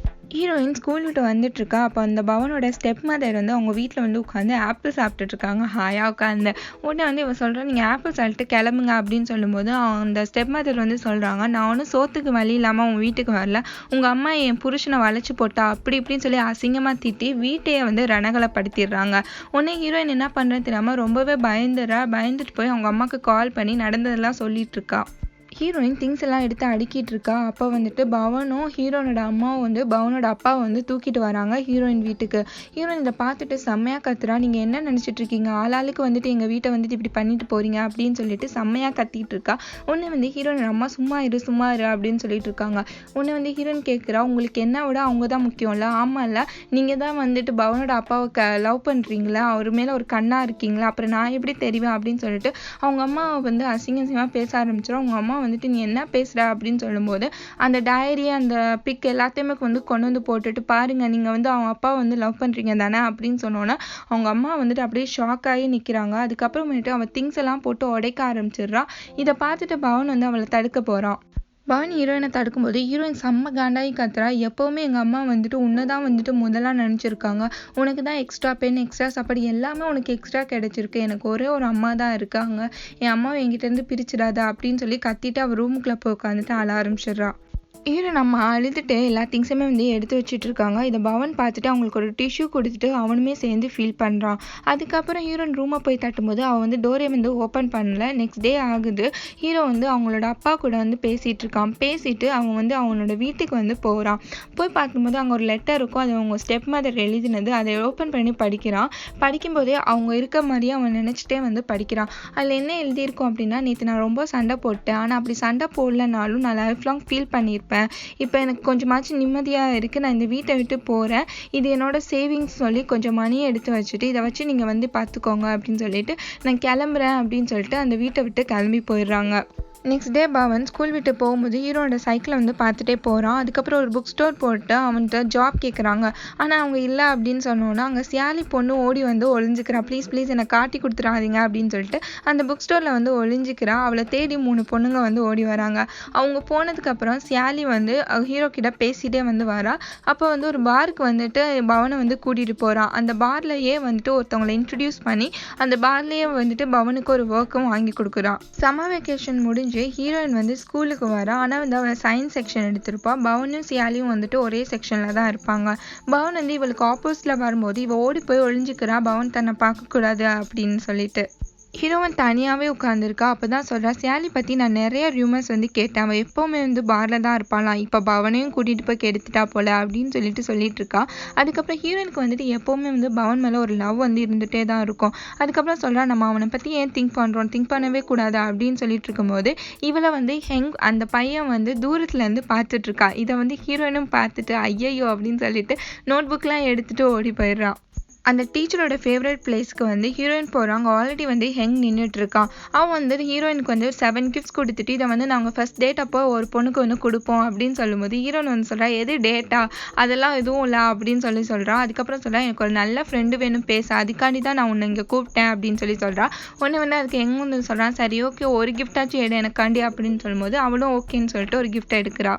ஹீரோயின் ஸ்கூல் விட்டு வந்துட்டு இருக்கா. அப்போ அந்த பவனோட ஸ்டெப் மதர் வந்து அவங்க வீட்டில் வந்து உட்காந்து ஆப்பிள் சாப்பிட்டுட்டு இருக்காங்க ஹாயாக உட்காந்து. உடனே வந்து இவன் சொல்கிறான், நீங்கள் ஆப்பிள் சாப்பிட்டு கிளம்புங்க அப்படின்னு சொல்லும்போது அந்த ஸ்டெப் மதர் வந்து சொல்கிறாங்க, நான் ஒன்றும் சோத்துக்கு வழி இல்லாமல் உன் வீட்டுக்கு வரல, உங்கள் அம்மா என் புருஷனை வளைச்சி போட்டா அப்படி இப்படின்னு சொல்லி அசிங்கமாக திட்டி வீட்டையே வந்து ரணகலைப்படுத்திடுறாங்க. உடனே ஹீரோயின் என்ன பண்ணுறேன்னு தெரியாமல் ரொம்பவே பயந்துட்டு போய் அவங்க அம்மாவுக்கு கால் பண்ணி நடந்ததெல்லாம் சொல்லிட்டு இருக்கா. ஹீரோயின் திங்ஸ் எல்லாம் எடுத்து அடுக்கிட்டு இருக்கா. அப்போ வந்துட்டு பவனும் ஹீரோனோட அம்மாவும் வந்து பவனோட அப்பாவை வந்து தூக்கிட்டு வராங்க ஹீரோயின் வீட்டுக்கு. ஹீரோயின் இதை பார்த்துட்டு செம்மையாக கத்துறா, நீங்கள் என்ன நினச்சிட்டு இருக்கீங்க, ஆளாளுக்கு வந்துட்டு எங்கள் வீட்டை வந்துட்டு இப்படி பண்ணிட்டு போறீங்க அப்படின்னு சொல்லிட்டு செம்மையாக கத்திட்டு இருக்கா. ஒன்று வந்து ஹீரோயின் அம்மா சும்மா இரு அப்படின்னு சொல்லிட்டு இருக்காங்க. ஒன்று வந்து ஹீரோயின் கேட்குறா, உங்களுக்கு என்ன விட அவங்க தான் முக்கியம்ல, ஆமாம் இல்லை நீங்கள் தான் வந்துட்டு பவனோட அப்பாவை லவ் பண்ணுறீங்களா, அவர் மேலே ஒரு கண்ணா இருக்கீங்களா, அப்புறம் நான் எப்படி தெரிவேன் அப்படின்னு சொல்லிட்டு அவங்க அம்மா வந்து அசிங்கமாக பேச ஆரம்பிச்சிடும். அவங்க அம்மா வந்துட்டு நீ என்ன பேசுற அப்படின்னு சொல்லும்போது அந்த டைரி அந்த பிக் எல்லாத்தையுமே வந்து கொண்டு வந்து போட்டுட்டு பாருங்க நீங்க வந்து அவங்க அப்பா வந்து லவ் பண்றீங்க தானே அப்படின்னு சொன்னோன்னா அவங்க அம்மா வந்துட்டு அப்படியே ஷாக் ஆகி நிக்கிறாங்க. அதுக்கப்புறமேட்டு அவள் திங்ஸ் எல்லாம் போட்டு உடைக்க ஆரம்பிச்சிடுறா. இதை பார்த்துட்டு பவன் வந்து அவளை தடுக்க போறான். பவன் ஹீரோயினை தடுக்கும்போது ஹீரோயின் செம்ம காண்டாகி கத்துறா, எப்போவுமே எங்கள் அம்மா வந்துட்டு உன்னை தான் வந்துட்டு முதலாக நினச்சிருக்காங்க, உனக்கு தான் எக்ஸ்ட்ரா பென் எக்ஸ்ட்ரா சாப்பாடு எல்லாமே உனக்கு எக்ஸ்ட்ரா கிடைச்சிருக்கு, எனக்கு ஒரே ஒரு அம்மா தான் இருக்காங்க, என் அம்மாவை என்கிட்டேருந்து பிரிச்சிடாத அப்படின்னு சொல்லி கத்திட்டு அவள் ரூமுக்குள்ளே போய் உட்காந்துட்டு அழ ஆரம்பிச்சிடுறா. ஹீரோ நம்ம அழுதுட்டு எல்லா திங்ஸுமே வந்து எடுத்து வச்சுட்டு இருக்காங்க. இதை பவன் பார்த்துட்டு அவங்களுக்கு ஒரு டிஷ்யூ கொடுத்துட்டு அவனுமே சேர்ந்து ஃபீல் பண்ணுறான். அதுக்கப்புறம் ஹீரோயின் ரூமை போய் தட்டும்போது அவன் வந்து டோரை வந்து ஓப்பன் பண்ணல. நெக்ஸ்ட் டே ஆகுது. ஹீரோ வந்து அவங்களோட அப்பா கூட வந்து பேசிகிட்டு இருக்கான். பேசிட்டு அவன் வந்து அவனோட வீட்டுக்கு வந்து போகிறான். போய் பார்க்கும்போது அங்கே ஒரு லெட்டர் இருக்கும், அது அவங்க ஸ்டெப் மதர் எழுதினது. அதை ஓப்பன் பண்ணி படிக்கிறான். படிக்கும்போதே அவங்க இருக்க மாதிரியே அவன் நினச்சிட்டே வந்து படிக்கிறான். அதில் என்ன எழுதியிருக்கும் அப்படின்னா, நேற்று நான் ரொம்ப சண்டை போட்டேன், ஆனால் அப்படி சண்டை போடலனாலும் நான் லைஃப் லாங் ஃபீல் பண்ணியிருப்பேன், இப்போ எனக்கு கொஞ்சமாச்சும் நிம்மதியாக இருக்குது, நான் இந்த வீட்டை விட்டு போகிறேன், இது என்னோட சேவிங்ஸ் சொல்லி கொஞ்சம் மணியை எடுத்து வச்சுட்டு இதை வச்சு நீங்கள் வந்து பார்த்துக்கோங்க அப்படின்னு சொல்லிட்டு நான் கிளம்புறேன் அப்படின்னு சொல்லிட்டு அந்த வீட்டை விட்டு கிளம்பி போயிடுறாங்க. நெக்ஸ்ட் டே பவன் ஸ்கூல் விட்டு போகும்போது ஹீரோட சைக்கிளை வந்து பார்த்துட்டே போகிறான். அதுக்கப்புறம் ஒரு புக் ஸ்டோர் போட்டு அவன்கிட்ட ஜாப் கேட்குறாங்க. ஆனால் அவங்க இல்லை அப்படின்னு சொன்னோன்னா அங்கே சியாலி பொண்ணு ஓடி வந்து ஒளிஞ்சிக்கிறா. ப்ளீஸ் என்னை காட்டி கொடுத்துடாதீங்க அப்படின்னு சொல்லிட்டு அந்த புக் ஸ்டோரில் வந்து ஒளிஞ்சிக்கிறா. அவளை தேடி 3 பொண்ணுங்க வந்து ஓடி வராங்க. அவங்க போனதுக்கப்புறம் சியாலி வந்து ஹீரோ கிட்ட பேசிகிட்டே வந்து வரா. அப்போ வந்து ஒரு பாருக்கு வந்துட்டு பவனை வந்து கூட்டிகிட்டு போகிறான். அந்த பார்லையே வந்துட்டு ஒருத்தவங்களை இன்ட்ரடியூஸ் பண்ணி அந்த பார்லையே வந்துட்டு பவனுக்கு ஒரு ஒர்க்கும் வாங்கி கொடுக்குறான். சம்மர் வெக்கேஷன் முடிஞ்சு ஹீரோயின் வந்து ஸ்கூலுக்கு வரா. ஆனால் வந்து அவளை சயின்ஸ் செக்ஷன் எடுத்திருப்பா. பவனும் சியாலியும் வந்துட்டு ஒரே செக்ஷனில் தான் இருப்பாங்க. பவன் வந்து இவளுக்கு ஆப்போசிட்டில் வரும்போது இவள் ஓடி போய் ஒளிஞ்சிக்கிறா, பவன் தன்னை பார்க்கக்கூடாது அப்படின்னு சொல்லிட்டு. ஹீரோயின் தனியாகவே உட்காந்துருக்கா. அப்போ தான் சொல்கிறா, சியாலி பற்றி நான் நிறைய ரூமர்ஸ் வந்து கேட்டேன், அவள் எப்போவுமே வந்து பாரில் தான் இருப்பாளாம், இப்போ பவனையும் கூட்டிகிட்டு போய் கெடுத்துட்டா போல அப்படின்னு சொல்லிட்டு இருக்கா. அதுக்கப்புறம் ஹீரோயினுக்கு வந்துட்டு எப்போவுமே வந்து பவன் மேலே ஒரு லவ் வந்து இருந்துகிட்டே தான் இருக்கும். அதுக்கப்புறம் சொல்கிறா, நம்ம அவனை பற்றி ஏன் திங்க் பண்ணவே கூடாது அப்படின்னு சொல்லிட்டு இருக்கும்போது இவளை வந்து அந்த பையன் வந்து தூரத்துலேருந்து பார்த்துட்ருக்கா. இதை வந்து ஹீரோயினும் பார்த்துட்டு ஐயையோ அப்படின்னு சொல்லிட்டு நோட் புக்லாம் எடுத்துகிட்டு ஓடி போயிடுறான். அந்த டீச்சரோட ஃபேவரட் பிளேஸ்க்கு வந்து ஹீரோயின் போகிறாங்க. ஆல்ரெடி வந்து ஹெங் நின்றுட்டு இருக்கான். அவன் வந்து ஹீரோயினுக்கு வந்து 7 கிஃப்ட்ஸ் கொடுத்துட்டு இதை வந்து நாங்கள் ஃபர்ஸ்ட் டேட் அப்போ ஒரு பொண்ணுக்கு வந்து கொடுப்போம் அப்படின்னு சொல்லும்போது ஹீரோயின் வந்து சொல்கிறா, எது டேட்டா, அதெல்லாம் எதுவும் இல்லை அப்படின்னு சொல்கிறான். அதுக்கப்புறம் சொல்கிறா, எனக்கு ஒரு நல்ல ஃப்ரெண்டு வேணும் பேச, அதுக்காண்டி தான் நான் உன்னை இங்கே கூப்பிட்டேன் அப்படின்னு சொல்கிறா. உடனே வந்து அதுக்கு எங்கே வந்து சொல்கிறான், சரி ஓகே ஒரு கிஃப்டாச்சும் எடு எனக்காண்டி அப்படின்னு சொல்லும்போது அவளும் ஓகேன்னு சொல்லிட்டு ஒரு கிஃப்ட் எடுக்கிறா.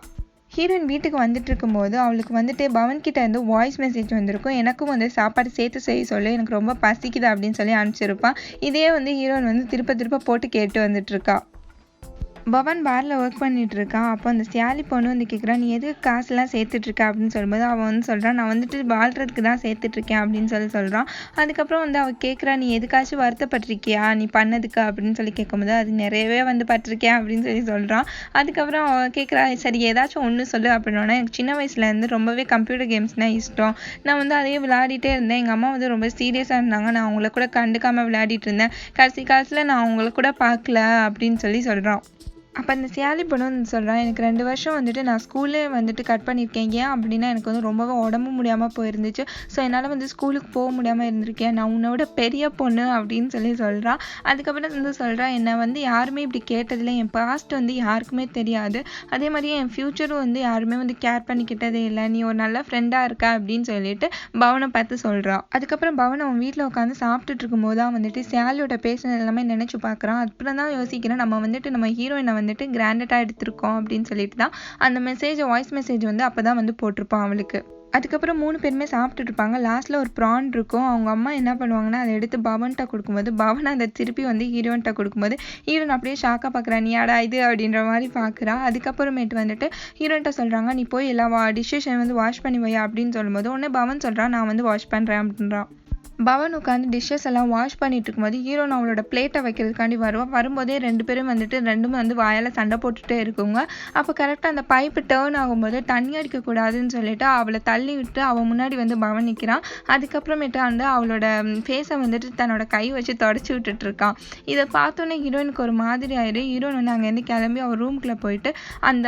ஹீரோயின் வீட்டுக்கு வந்துட்டு இருக்கும்போது அவளுக்கு வந்துட்டு பவன்கிட்ட இருந்து வாய்ஸ் மெசேஜ் வந்திருக்கும். எனக்கும் வந்து சாப்பாடு சேர்த்து செய்ய சொல்லி எனக்கு ரொம்ப பசிக்குது அப்படின்னு சொல்லி அனுப்பிச்சிருப்பான். இதே வந்து ஹீரோயின் வந்து திருப்ப போட்டு கேட்டு வந்துட்டு இருக்கா. பவன் பாரில் ஒர்க் பண்ணிட்டு இருக்கான். அப்போ அந்த சியாலி பொண்ணு வந்து கேட்குறான், நீ எதுக்கு காசுலாம் சேர்த்துட்ருக்க அப்படின்னு சொல்லும்போது அவன் வந்து சொல்கிறான், நான் வந்துட்டு வாழ்கிறதுக்கு தான் சேர்த்துட்ருக்கேன் அப்படின்னு சொல்கிறான். அதுக்கப்புறம் வந்து அவள் கேட்குறா, நீ எதுக்காச்சும் வருத்தப்பட்டிருக்கியா நீ பண்ணதுக்கு அப்படின்னு சொல்லி கேட்கும்போது அது நிறையவே வந்து பட்டிருக்கேன் அப்படின்னு சொல்கிறான். அதுக்கப்புறம் அவள் கேட்குறா, சரி ஏதாச்சும் ஒன்று சொல்லு அப்படின்னா, எனக்கு சின்ன வயசுலேருந்து ரொம்பவே கம்ப்யூட்டர் கேம்ஸ்னால் இஷ்டம். நான் வந்து அதையே விளையாடிட்டே இருந்தேன். எங்கள் அம்மா வந்து ரொம்ப சீரியஸாக இருந்தாங்க. நான் அவங்கள கூட கண்டுக்காமல் விளையாடிட்டு இருந்தேன். கடைசி காலத்தில் நான் அவங்கள கூட பார்க்கல அப்படின்னு சொல்கிறான். அப்போ அந்த சியாலி பொண்ணு வந்து சொல்கிறான், எனக்கு 2 வருஷம் வந்துட்டு நான் ஸ்கூலே வந்துட்டு கட் பண்ணியிருக்கேன். ஏன் அப்படின்னா எனக்கு வந்து ரொம்பவே உடம்பு முடியாமல் போயிருந்துச்சு. ஸோ என்னால் வந்து ஸ்கூலுக்கு போக முடியாமல் இருந்திருக்கேன். நான் உன்னோட பெரிய பொண்ணு அப்படின்னு சொல்கிறான். அதுக்கப்புறம் வந்து சொல்கிறான், என்னை வந்து யாருமே இப்படி கேட்டதில்லை. என் பாஸ்ட் வந்து யாருக்குமே தெரியாது. அதே மாதிரி என் ஃப்யூச்சரும் வந்து யாருமே வந்து கேர் பண்ணிக்கிட்டதே இல்லை. நீ ஒரு நல்ல ஃப்ரெண்டாக இருக்க அப்படின்னு சொல்லிட்டு பவனை பார்த்து சொல்கிறான். அதுக்கப்புறம் பவன் அவன் வீட்டில் உட்காந்து சாப்பிட்டுட்டு இருக்கும்போது தான் வந்துட்டு சியாலியோட பேசினது எல்லாமே நினச்சி பார்க்குறான். அப்புறம் தான் யோசிக்கிறேன், நம்ம வந்துட்டு நம்ம ஹீரோயினை வந்துட்டு கிராண்டடாக எடுத்திருக்கோம் அப்படின்னு சொல்லிட்டு தான் அந்த வாய்ஸ் மெசேஜ் வந்து அப்போ தான் வந்து போட்டிருப்பான் அவளுக்கு. அதுக்கப்புறம் 3 பேருமே சாப்பிட்டுட்டு இருப்பாங்க. லாஸ்ட்டில் ஒரு ப்ரான் இருக்கும். அவங்க அம்மா என்ன பண்ணுவாங்கன்னா அதை எடுத்து பவன்கிட்ட கொடுக்கும்போது பவன் அதை திருப்பி வந்து ஹீரோயின்கிட்ட கொடுக்கும்போது ஹீரோயின் அப்படியே ஷாக்காக பார்க்குறா, நீ யாடா இது அப்படின்ற மாதிரி பார்க்குறா. அதுக்கப்புறமேட்டு வந்துட்டு ஹீரோயின்கிட்ட சொல்கிறாங்க, நீ போய் எல்லா டிஷ்ஷை வந்து வாஷ் பண்ணி வையா அப்படின்னு சொல்லும்போது உடனே பவன் சொல்கிறான், நான் வந்து வாஷ் பண்ணுறேன் அப்படின்றான். பவன் உட்காந்து டிஷ்ஷஸ் எல்லாம் வாஷ் பண்ணிட்டு இருக்கும்போது ஹீரோன் அவளோட பிளேட்டை வைக்கிறதுக்காண்டி வரும்போதே 2 பேரும் வந்துட்டு ரெண்டுமே வந்து வாயால் சண்டை போட்டுகிட்டே இருக்குங்க. அப்போ கரெக்டாக அந்த பைப்பு டேர்ன் ஆகும்போது தண்ணி அடிக்கக்கூடாதுன்னு சொல்லிட்டு அவளை தள்ளி விட்டு அவன் முன்னாடி வந்து பவன் நிற்கிறான். அதுக்கப்புறமேட்டு வந்து அவளோட ஃபேஸை வந்துட்டு தன்னோட கை வச்சு தொடச்சி விட்டுட்டு இருக்கான். இதை பார்த்தோன்னே ஹீரோயினுக்கு ஒரு மாதிரி ஆயிடு. ஹீரோயின் வந்து அங்கேருந்து கிளம்பி அவள் ரூம்குள்ளே போயிட்டு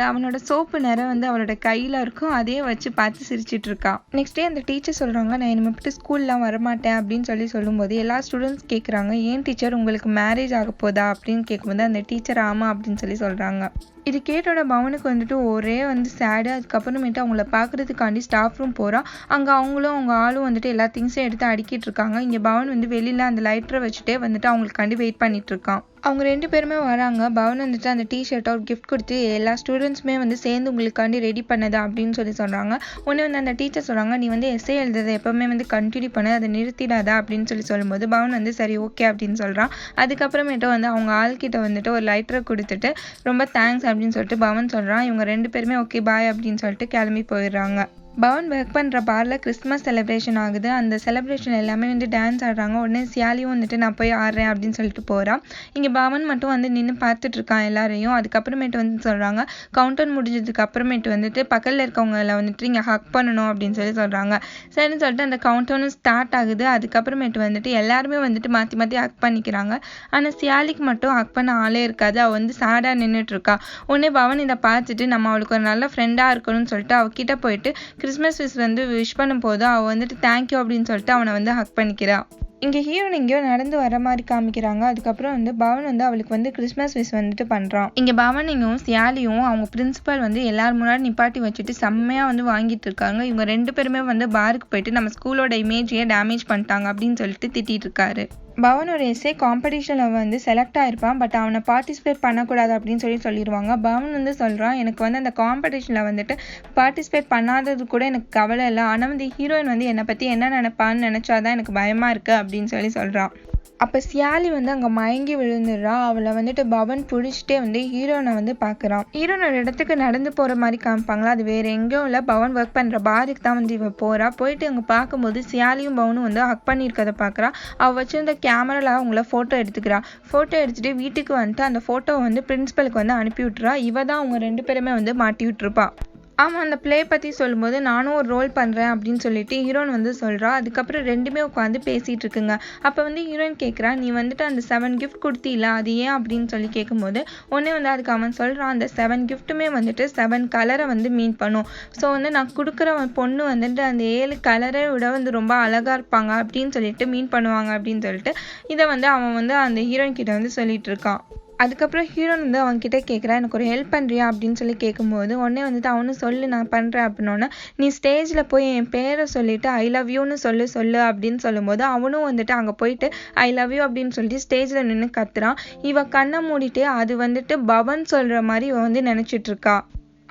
அவனோட சோப்பு நிறம் வந்து அவளோட கையில் இருக்கும். அதே வச்சு பார்த்து சிரிச்சிட்டு இருக்கான். நெக்ஸ்ட் டே அந்த டீச்சர் சொல்கிறாங்க, நான் இனிமேட்டு ஸ்கூல்லாம் வரமாட்டேன் அப்படின்னு சொல்லும்போது எல்லா ஸ்டூடெண்ட்ஸ் கேட்குறாங்க, ஏன் டீச்சர் உங்களுக்கு மேரேஜ் ஆக போதா அப்படின்னு கேட்கும்போது அந்த டீச்சர் ஆமாம் அப்படின்னு சொல்கிறாங்க. இது கேட்டோட பவனுக்கு வந்துட்டு ஒரே வந்து சேடு. அதுக்கப்புறமேட்டு அவங்கள பார்க்குறதுக்காண்டி ஸ்டாஃப் ரூம் போகிறான். அங்கே அவங்க ஆளும் வந்துட்டு எல்லா திங்ஸையும் எடுத்து அடுக்கிட்டு இருக்காங்க. இங்கே பவன் வந்து வெளியில் அந்த லைட்டரை வச்சுட்டே வந்துட்டு அவங்களுக்காண்டி வெயிட் பண்ணிட்டு இருக்கான். அவங்க 2 பேருமே வராங்க. பவன் வந்துட்டு அந்த டிஷர்ட்டை ஒரு கிஃப்ட் கொடுத்து எல்லா ஸ்டூடெண்ட்ஸுமே வந்து சேர்ந்து உங்களுக்காண்டி ரெடி பண்ணது அப்படின்னு சொல்கிறாங்க. உடனே வந்து அந்த டீச்சர் சொல்கிறாங்க, நீ வந்து எஸ்ஏ எழுதுறதை எப்போவுமே வந்து கண்டினியூ பண்ணு, அதை நிறுத்திடாதா அப்படின்னு சொல்லும்போது பவன் வந்து சரி ஓகே அப்படின்னு சொல்கிறான். அதுக்கப்புறமேட்டு வந்து அவங்க ஆள்கிட்ட வந்துட்டு ஒரு லைட்டரை கொடுத்துட்டு ரொம்ப தேங்க்ஸ் அப்படின்னு சொல்லிட்டு பவன் சொல்கிறான். இவங்க 2 பேருமே ஓகே பாய் அப்படின்னு சொல்லிட்டு கிளம்பி போயிடுறாங்க. பவன் ஒர்க் பண்ணுற பாரில் கிறிஸ்மஸ் செலிப்ரேஷன் ஆகுது. அந்த செலிப்ரேஷன் எல்லாமே வந்து டான்ஸ் ஆடுறாங்க. உடனே சியாலியும் வந்துட்டு நான் போய் ஆடுறேன் அப்படின்னு சொல்லிட்டு போகிறான். இங்கே பவன் மட்டும் வந்து நின்று பார்த்துட்டு இருக்கான் எல்லாரையும். அதுக்கப்புறமேட்டு வந்து சொல்கிறாங்க, கவுண்டர் முடிஞ்சதுக்கு அப்புறமேட்டு வந்துட்டு பக்கத்தில் இருக்கவங்கள வந்துட்டு இங்கே ஹக் பண்ணணும் அப்படின்னு சொல்கிறாங்க. சரின்னு சொல்லிட்டு அந்த கவுண்டர்னு ஸ்டார்ட் ஆகுது. அதுக்கப்புறமேட்டு வந்துட்டு எல்லாருமே வந்துட்டு மாற்றி ஹக் பண்ணிக்கிறாங்க. ஆனால் சியாலிக்கு மட்டும் ஹக் பண்ண ஆளே இருக்காது. அவள் வந்து சேடாக நின்றுட்டு இருக்கா. உடனே பவன் இதை பார்த்துட்டு நம்ம அவளுக்கு ஒரு நல்ல ஃப்ரெண்டாக இருக்கணும்னு சொல்லிட்டு அவகிட்ட போயிட்டு கிறிஸ்மஸ் வந்து விஷ் பண்ணும்போது அவள் வந்துட்டு தேங்க்யூ அப்படின்னு சொல்லிட்டு அவனை வந்து ஹக் பண்ணிக்கிறான். இங்கே ஹீரோன் எங்கேயோ நடந்து வர மாதிரி காமிக்கிறாங்க. அதுக்கப்புறம் வந்து பவன் வந்து அவளுக்கு வந்து கிறிஸ்மஸ் விஷ் வந்துட்டு பண்ணுறான். இங்கே பவனையும் சியாலியும் அவங்க பிரின்சிபல் வந்து எல்லாரும் முன்னாடி நிப்பாட்டி வச்சுட்டு செம்மையாக வந்து வாங்கிட்டு இருக்காங்க. இவங்க 2 பேருமே வந்து பாருக்கு போயிட்டு நம்ம ஸ்கூலோட இமேஜையே டேமேஜ் பண்ணிட்டாங்க அப்படின்னு சொல்லிட்டு திட்டிட்டு இருக்காரு. பவன் ஒரு எஸ்ஏ காம்படிஷனில் வந்து செலக்ட் ஆகிருப்பான். பட் அவனை பார்ட்டிசிபேட் பண்ணக்கூடாது அப்படின்னு சொல்லிடுவாங்க. பவன் வந்து சொல்கிறான், எனக்கு வந்து அந்த காம்படிஷனில் வந்துட்டு பார்ட்டிசிபேட் பண்ணாதது கூட எனக்கு கவலை இல்லை. ஆனால் வந்து ஹீரோயின் வந்து என்னை பற்றி என்ன நினைப்பான்னு நினச்சாதான் எனக்கு பயமாக இருக்குது அப்படின்னு சொல்கிறான். அப்போ சியாலி வந்து அங்கே மயங்கி விழுந்துடுறா. அவளை வந்துட்டு பவன் பிடிச்சிட்டே வந்து ஹீரோனை வந்து பார்க்குறான். ஹீரோனோட இடத்துக்கு நடந்து போகிற மாதிரி காமிப்பாங்களா, அது வேறு எங்கேயும் இல்லை, பவன் ஒர்க் பண்ணுற பாருக்கு தான் வந்து இவன் போகிறா. போயிட்டு அங்கே பார்க்கும்போது சியாலியும் பவனும் வந்து ஹக் பண்ணியிருக்கதை பார்க்குறா. அவள் வச்சுருந்த கேமராவில் அவங்கள ஃபோட்டோ எடுத்துக்கிறா. ஃபோட்டோ எடுத்துகிட்டு வீட்டுக்கு வந்துட்டு அந்த ஃபோட்டோவை வந்து பிரின்சிபலுக்கு வந்து அனுப்பி விட்டுறா. இவ தான் அவங்க 2 பேருமே வந்து மாட்டி விட்டுருப்பா. ஆமாம், அந்த ப்ளே பற்றி சொல்லும்போது நானும் ஒரு ரோல் பண்ணுறேன் அப்படின்னு சொல்லிட்டு ஹீரோயின் வந்து சொல்கிறா. அதுக்கப்புறம் ரெண்டுமே உட்காந்து பேசிகிட்டு இருக்குங்க. அப்போ வந்து ஹீரோயின் கேட்குறா, நீ வந்துட்டு அந்த 7 கிஃப்ட் கொடுத்தீல அது ஏன் அப்படின்னு சொல்லி கேட்கும்போது உடனே வந்து அதுக்கு அவன் சொல்கிறான், அந்த 7 கிஃப்ட்டுமே வந்துட்டு 7 கலரை வந்து மீன் பண்ணும். ஸோ வந்து நான் கொடுக்குற பொண்ணு வந்துட்டு அந்த 7 கலரை விட வந்து ரொம்ப அழகாக இருப்பாங்க அப்படின்னு சொல்லிட்டு மீன் பண்ணுவாங்க அப்படின்னு சொல்லிட்டு இதை வந்து அவன் வந்து அந்த ஹீரோயின் கிட்ட வந்து சொல்லிட்டு இருக்கான். அதுக்கப்புறம் ஹீரோயின் வந்து அவன்கிட்ட கேட்குறா, எனக்கு ஒரு ஹெல்ப் பண்ணுறியா அப்படின்னு சொல்லி கேட்கும்போது உடனே வந்துட்டு அவனும் சொல்லு நான் பண்ணுறேன் அப்படின்னோடனே, நீ ஸ்டேஜில் போய் என் பேரை சொல்லிவிட்டு ஐ லவ் யூன்னு சொல்லு அப்படின்னு சொல்லும்போது அவனும் வந்துட்டு அங்கே போயிட்டு ஐ லவ் யூ அப்படின்னு சொல்லிட்டு ஸ்டேஜில் நின்று கத்துறான். இவ கண்ணை மூடிட்டு அது வந்துட்டு பவன் சொல்கிற மாதிரி இவன் வந்து நினச்சிட்டு இருக்கா.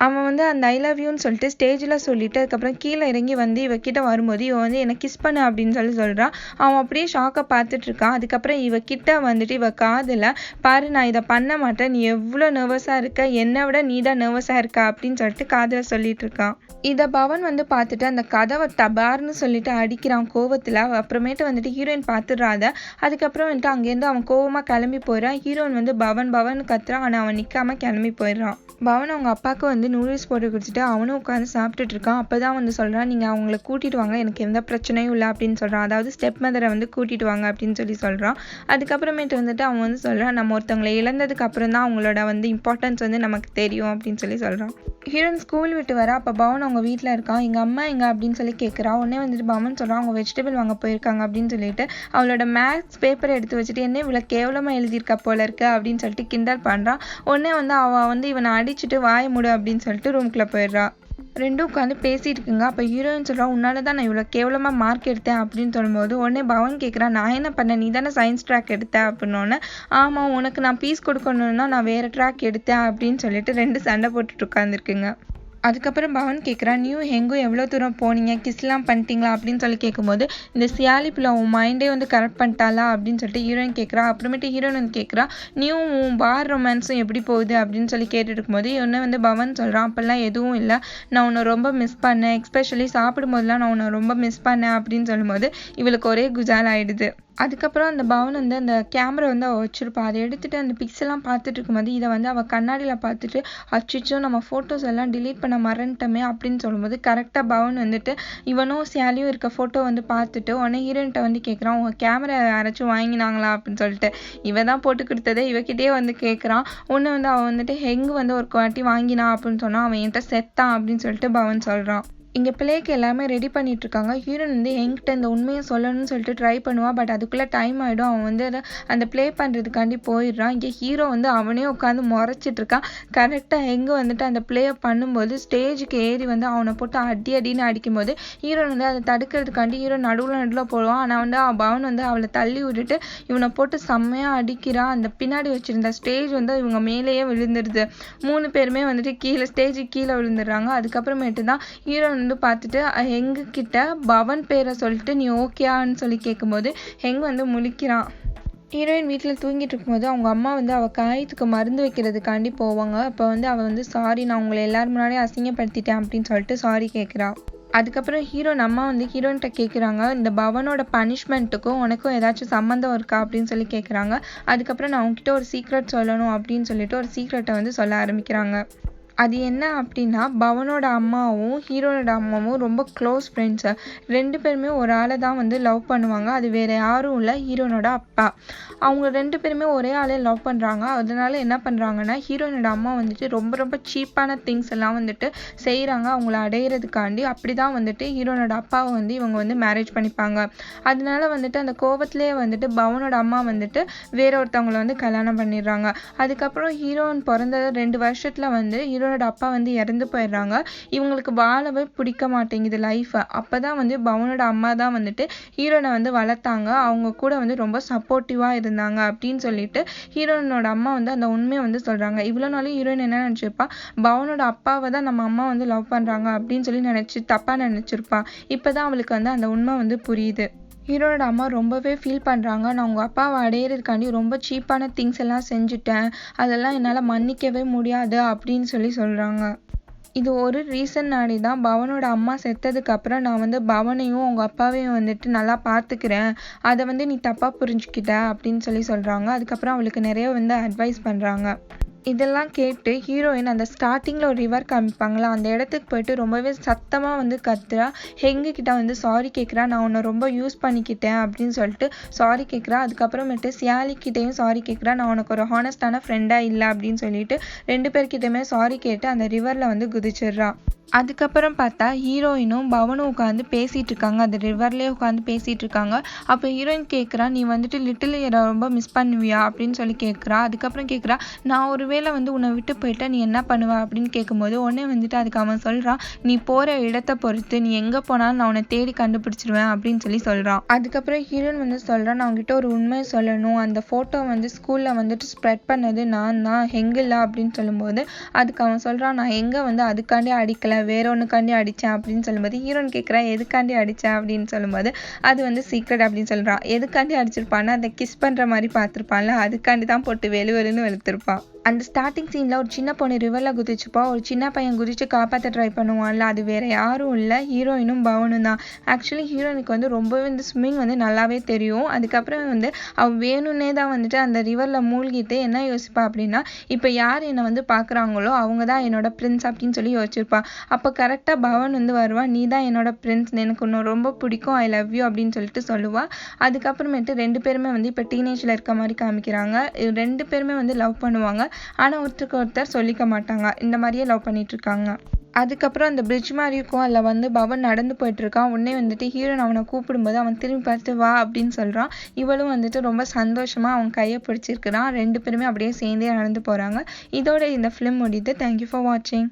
அவன் வந்து அந்த ஐ லவ் யூன்னு சொல்லிட்டு ஸ்டேஜில் சொல்லிட்டு அதுக்கப்புறம் கீழே இறங்கி வந்து இவகிட்ட வரும்போது இவன் வந்து என்னை கிஸ் பண்ணு அப்படின்னு சொல்கிறான். அவன் அப்படியே ஷாக்கை பார்த்துட்டு இருக்கான். அதுக்கப்புறம் இவகிட்ட வந்துட்டு இவ காதில், பாரு நான் இதை பண்ண மாட்டேன், நீ எவ்வளோ நர்வஸாக இருக்க, என்னை விட நீ தான் நர்வஸாக இருக்க அப்படின்னு சொல்லிட்டு காதில் சொல்லிட்டு இருக்கான். இதை பவன் வந்து பார்த்துட்டு அந்த கதவை டபார்னு சொல்லிட்டு அடிக்கிறான் கோவத்தில். அப்புறமேட்டு வந்துட்டு ஹீரோயின் பார்த்துடுறாத. அதுக்கப்புறம் வந்துட்டு அங்கேருந்து அவன் கோவமாக கிளம்பி போயிடறான். ஹீரோயின் வந்து பவன் கத்துறான். ஆனால் அவன் நிற்காம கிளம்பி போயிடுறான். பவன் அவங்க அப்பாவுக்கு வந்து நூடுல்ஸ் போட்டு குடிச்சிட்டு அவனும் உட்காந்து சாப்பிட்டுட்டு இருக்கான். அப்போ தான் வந்து சொல்கிறான், நீங்கள் அவங்கள கூட்டிகிட்டு வாங்க, எனக்கு எந்த பிரச்சனையும் இல்லை அப்படின்னு சொல்கிறான். அதாவது ஸ்டெப் மதரை வந்து கூட்டிகிட்டு வாங்க அப்படின்னு சொல்கிறான். அதுக்கப்புறமேட்டு வந்துட்டு அவன் வந்து சொல்கிறான், நம்ம ஒருத்தவங்களை இழந்ததுக்கு அப்புறம் தான் அவங்களோட வந்து இம்பார்ட்டன்ஸ் வந்து நமக்கு தெரியும் அப்படின்னு சொல்கிறான். ஹீரோயின் ஸ்கூல் விட்டு வர. அப்போ பவன் அவங்க வீட்டில் இருக்கான். எங்கள் அம்மா எங்க அப்படின்னு சொல்லி கேட்குறா. உடனே வந்துட்டு பவன் சொல்கிறான், அவங்க வெஜிடபிள் வாங்க போயிருக்காங்க அப்படின்னு சொல்லிட்டு அவளோட மேத்ஸ் பேப்பரை எடுத்து வச்சுட்டு என்ன இவ்வளோ கேவலமாக எழுதியிருக்கா போல இருக்கு அப்படின்னு சொல்லிட்டு கிண்டல் பண்ணுறான். உடனே வந்து அவள் வந்து இவனை அடிச்சுட்டு வாய மூடு அப்படின்னு சொல்லிட்டு ரூம்குள்ளே போயிடுறா. ரெண்டும் உட்காந்து பேசிட்டு இருக்குங்க. அப்போ ஹீரோயின் சொல்கிறா, உன்னால தான் நான் இவ்வளோ கேவலமாக மார்க் எடுத்தேன் அப்படின்னு சொல்லும்போது உடனே பவன் கேட்குறான், நான் என்ன பண்ணேன், நீ தானே சயின்ஸ் ட்ராக் எடுத்தேன் அப்படின்னோடனே, ஆமாம் உனக்கு நான் பீஸ் கொடுக்கணுன்னா நான் வேறு ட்ராக் எடுத்தேன் அப்படின்னு சொல்லிட்டு 2 சண்டை போட்டுட்டு உட்காந்துருக்குங்க. அதுக்கப்புறம் பவன் கேட்குறான், நீயும் எங்கும் எவ்வளோ தூரம் போனீங்க, கிஸ்லாம் பண்ணிட்டீங்களா அப்படின்னு சொல்லி கேட்கும்போது, இந்த சியாலி பிள்ளை உன் மைண்டே வந்து கரெக்ட் பண்ணிட்டாளா அப்படின்னு சொல்லிட்டு ஹீரோயின் கேட்குறா. அப்புறமேட்டு ஹீரோயின் வந்து கேட்குறா, நீயும் உன் பார் ரொமான்ஸும் எப்படி போகுது அப்படின்னு சொல்லி கேட்டுட்டு இருக்கும்போது உடனே வந்து பவன் சொல்கிறான், அப்பெல்லாம் எதுவும் இல்லை, நான் உன்னை ரொம்ப மிஸ் பண்ணேன், எஸ்பெஷலி சாப்பிடும் போதெல்லாம் நான் உன்னை ரொம்ப மிஸ் பண்ணேன் அப்படின்னு சொல்லும்போது இவளுக்கு ஒரே குஜால் ஆகிடுது. அதுக்கப்புறம் அந்த பவன் வந்து அந்த கேமரா வந்து அவள் வச்சுருப்பா. அதை எடுத்துகிட்டு அந்த பிக்செல்லாம் பார்த்துட்டு இருக்கும்போது இதை வந்து அவள் கண்ணாடியில் பார்த்துட்டு, அச்சிச்சோ நம்ம ஃபோட்டோஸ் எல்லாம் டிலீட் பண்ண மறந்துட்டோமே அப்படின்னு சொல்லும்போது கரெக்டாக பவன் வந்துட்டு இவனும் சேலியும் இருக்க ஃபோட்டோ வந்து பார்த்துட்டு உடனே ஹீரோயின்ட்ட வந்து கேட்குறான், உங்கள் கேமரா யாராச்சும் வாங்கினாங்களா அப்படின்னு சொல்லிட்டு. இவ தான் போட்டு கொடுத்ததே இவகிட்டே வந்து கேட்குறான். ஒன்று வந்து அவன் வந்துட்டு ஹெங்கு வந்து ஒரு வாட்டி வாங்கினா அப்படின்னு சொன்னால் அவன் என்கிட்ட செத்தான் அப்படின்னு சொல்லிட்டு பவன் சொல்கிறான். இங்கே பிளேக்கு எல்லாமே ரெடி பண்ணிட்டு இருக்காங்க. ஹீரோயின் வந்து என்கிட்ட இந்த உண்மையை சொல்லணும்னு சொல்லிட்டு ட்ரை பண்ணுவான். பட் அதுக்குள்ளே டைம் ஆகிடும். அவன் வந்து அந்த ப்ளே பண்ணுறதுக்காண்டி போயிடுறான். இங்கே ஹீரோ வந்து அவனே உட்காந்து முறைச்சிட்டு இருக்கான். கரெக்டாக எங்கே வந்துட்டு அந்த ப்ளே பண்ணும்போது ஸ்டேஜுக்கு ஏறி வந்து அவனை போட்டு அடின்னு அடிக்கும்போது ஹீரோயின் வந்து அதை தடுக்கிறதுக்காண்டி ஹீரோ நடுவில் போடுவான். ஆனால் வந்து பவன் வந்து அவளை தள்ளி விட்டுட்டு இவனை போட்டு செம்மையாக அடிக்கிறான். அந்த பின்னாடி வச்சுருந்த ஸ்டேஜ் வந்து இவங்க மேலேயே விழுந்துருது. 3 பேருமே வந்துட்டு ஸ்டேஜுக்கு கீழே விழுந்துடுறாங்க. அதுக்கப்புறமேட்டு தான் ஹீரோ வந்து பார்த்துட்டு ஹெங்கு கிட்ட பவன் பேரை சொல்லிட்டு நீ ஓகேயான்னு சொல்லி கேட்கும்போது ஹெங் வந்து முழிக்கிறான். ஹீரோயின் வீட்டில் தூங்கிட்டு இருக்கும்போது அவங்க அம்மா வந்து அவள் காயத்துக்கு மருந்து வைக்கிறதுக்காண்டி போவாங்க. அப்போ வந்து அவள் வந்து சாரி, நான் உங்களை எல்லாரும் முன்னாடியே அசிங்கப்படுத்திட்டேன் அப்படின்னு சொல்லிட்டு சாரி கேட்குறா. அதுக்கப்புறம் அம்மா வந்து ஹீரோயின்கிட்ட கேட்குறாங்க, இந்த பவனோட பனிஷ்மெண்ட்டுக்கும் உனக்கும் ஏதாச்சும் சம்மந்தம் இருக்கா அப்படின்னு சொல்லி கேட்குறாங்க. அதுக்கப்புறம் நான் உங்ககிட்ட ஒரு சீக்ரெட் சொல்லணும் அப்படின்னு சொல்லிட்டு ஒரு சீக்ரெட்டை வந்து சொல்ல ஆரம்பிக்கிறாங்க. அது என்ன அப்படின்னா, பவனோட அம்மாவும் ஹீரோனோட அம்மாவும் ரொம்ப க்ளோஸ் ஃப்ரெண்ட்ஸு. 2 பேருமே ஒரு ஆளை தான் வந்து லவ் பண்ணுவாங்க. அது வேறு யாரும் இல்லை, ஹீரோனோட அப்பா. அவங்க 2 பேருமே ஒரே ஆளே லவ் பண்ணுறாங்க. அதனால என்ன பண்ணுறாங்கன்னா, ஹீரோனோட அம்மா வந்துட்டு ரொம்ப ரொம்ப சீப்பான திங்ஸ் எல்லாம் வந்துட்டு செய்கிறாங்க அவங்கள அடையிறதுக்காண்டி. அப்படி தான் வந்துட்டு ஹீரோனோட அப்பாவை வந்து இவங்க வந்து மேரேஜ் பண்ணிப்பாங்க. அதனால வந்துட்டு அந்த கோவத்திலே வந்துட்டு பவனோட அம்மா வந்துட்டு வேற ஒருத்தவங்களை வந்து கல்யாணம் பண்ணிடுறாங்க. அதுக்கப்புறம் ஹீரோயின் பிறந்த 2 வருஷத்தில் வந்து ஹீரோனோட அப்பா வந்து இறந்து போயிடுறாங்க. இவங்களுக்கு வாழவே பிடிக்க மாட்டேங்குது லைஃப்பை. அப்போ தான் வந்து பவனோட அம்மா தான் வந்துட்டு ஹீரோனை வந்து வளர்த்தாங்க. அவங்க கூட வந்து ரொம்ப சப்போர்ட்டிவாக இருந்தாங்க அப்படின்னு சொல்லிட்டு ஹீரோயினோட அம்மா வந்து அந்த உண்மையை வந்து சொல்கிறாங்க. இவ்வளோ நாளும் ஹீரோயின் என்ன நினச்சிருப்பா, பவனோட அப்பாவை தான் நம்ம அம்மா வந்து லவ் பண்ணுறாங்க அப்படின்னு சொல்லி தப்பாக நினச்சிருப்பா. இப்போ தான் அவளுக்கு வந்து அந்த உண்மை வந்து புரியுது. ஹீரோனோட அம்மா ரொம்பவே ஃபீல் பண்ணுறாங்க. நான் உங்கள் அப்பாவை அடையிறதுக்காண்டி ரொம்ப சீப்பான திங்ஸ் எல்லாம் செஞ்சுட்டேன், அதெல்லாம் என்னால் மன்னிக்கவே முடியாது அப்படின்னு சொல்கிறாங்க. இது ஒரு ரீசன்னாடி தான் பவனோட அம்மா செத்ததுக்கு அப்புறம் நான் வந்து பவனையும் உங்கள் அப்பாவையும் வந்துட்டு நல்லா பார்த்துக்கிறேன், அதை வந்து நீ தப்பாக புரிஞ்சுக்கிட்ட அப்படின்னு சொல்கிறாங்க. அதுக்கப்புறம் அவளுக்கு நிறைய வந்து அட்வைஸ் பண்ணுறாங்க. இதெல்லாம் கேட்டு ஹீரோயின் அந்த ஸ்டார்டிங்கில் ஒரு ரிவர் காமிப்பாங்களா, அந்த இடத்துக்கு போயிட்டு ரொம்பவே சத்தமாக வந்து கத்துறா. ஹெங்கு கிட்ட வந்து சாரி கேட்குறா, நான் உன்னை ரொம்ப யூஸ் பண்ணிக்கிட்டேன் அப்படின்னு சொல்லிட்டு சாரி கேட்குறா. அதுக்கப்புறமேட்டு சியாலிக்கிட்டேயும் சாரி கேட்குறா, நான் உனக்கு ஒரு ஹானஸ்டான ஃப்ரெண்டாக இல்லை அப்படின்னு சொல்லிட்டு 2 பேர்கிட்டயுமே சாரி கேட்டு அந்த ரிவரில் வந்து குதிச்சிடுறா. அதுக்கப்புறம் பார்த்தா ஹீரோயினும் பவனும் உட்காந்து பேசிகிட்டு இருக்காங்க, அந்த ரிவர்லேயே உட்காந்து பேசிகிட்டு இருக்காங்க. அப்போ ஹீரோயின் கேட்குறா, நீ வந்துட்டு லிட்டில் இயரை ரொம்ப மிஸ் பண்ணுவியா அப்படின்னு சொல்லி கேட்குறா. அதுக்கப்புறம் கேட்குறா, நான் ஒரு வேளை வந்து உன்னை விட்டு போயிட்டா நீ என்ன பண்ணுவ அப்படின்னு கேட்கும்போது உடனே வந்துட்டு அதுக்கு அவன் சொல்கிறான், நீ போகிற இடத்த பொறுத்து நீ எங்கே போனாலும் நான் உன்னை தேடி கண்டுபிடிச்சிருவேன் அப்படின்னு சொல்லி சொல்கிறான். அதுக்கப்புறம் ஹீரோயின் வந்து சொல்கிறான், நான் உங்ககிட்ட ஒரு உண்மையை சொல்லணும், அந்த ஃபோட்டோ வந்து ஸ்கூலில் வந்துட்டு ஸ்ப்ரெட் பண்ணது நான் தான், ஹெங்கில்ல அப்படின்னு சொல்லும்போது அதுக்கு அவன் சொல்கிறான், நான் எங்கே வந்து அதுக்காண்டி அடிக்கலை, வேற ஒன்றுக்காண்டி அடித்தேன் அப்படின்னு சொல்லும்போது ஹீரோயின் கேட்குறா, எதுக்காண்டி அடித்தேன் அப்படின்னு சொல்லும்போது அது வந்து சீக்ரெட் அப்படின்னு சொல்கிறான். எதுக்காண்டி அடிச்சிருப்பான்னா அதை கிஸ் பண்ணுற மாதிரி பார்த்துருப்பான்ல, அதுக்காண்டி தான் போட்டு வெளுன்னு வெளுத்திருப்பான். அந்த ஸ்டார்டிங் சீனில் ஒரு சின்ன பொண்ணு ரிவரில் குதிச்சுப்பா, ஒரு சின்ன பையன் குதிச்சு காப்பாற்ற ட்ரை பண்ணுவான்ல, அது வேறு யாரும் இல்லை, ஹீரோயினும் பவனும் தான். ஆக்சுவலி ஹீரோயினுக்கு வந்து ரொம்பவே வந்து ஸ்விம்மிங் வந்து நல்லாவே தெரியும். அதுக்கப்புறம் வந்து அவள் வேணும்னே தான் வந்துட்டு அந்த ரிவரில் மூழ்கிட்டு என்ன யோசிப்பா அப்படின்னா, இப்போ யார் என்னை வந்து பார்க்குறாங்களோ அவங்க தான் என்னோட பிரின்ஸ் அப்படின்னு சொல்லி யோசிச்சிருப்பா. அப்போ கரெக்டாக பவன் வந்து வருவான், நீ தான் என்னோட பிரின்ஸ், எனக்கு இன்னும் ரொம்ப பிடிக்கும், ஐ லவ் யூ அப்படின்னு சொல்லிட்டு சொல்லுவாள். அதுக்கப்புறமேட்டு 2 பேருமே வந்து இப்போ டீனேஜில் இருக்க மாதிரி காமிக்கிறாங்க. 2 பேருமே வந்து லவ் பண்ணுவாங்க, ஆனால் ஒருத்தருக்கு ஒருத்தர் சொல்லிக்க மாட்டாங்க, இந்த மாதிரியே லவ் பண்ணிட்டு இருக்காங்க. அதுக்கப்புறம் அந்த பிரிட்ஜ் மாதிரி இருக்கும், அதில் வந்து பவன் நடந்து போயிட்டு இருக்கான். உடனே வந்துட்டு ஹீரோயின் அவனை கூப்பிடும்போது அவன் திரும்பி பார்த்து வா அப்படின்னு சொல்கிறான். இவளும் வந்துட்டு ரொம்ப சந்தோஷமாக அவன் கையை பிடிச்சிருக்கிறான். 2 பேருமே அப்படியே சேர்ந்தே நடந்து போகிறாங்க. இதோட இந்த ஃபிலிம் முடியுது. தேங்க்யூ ஃபார் வாட்சிங்.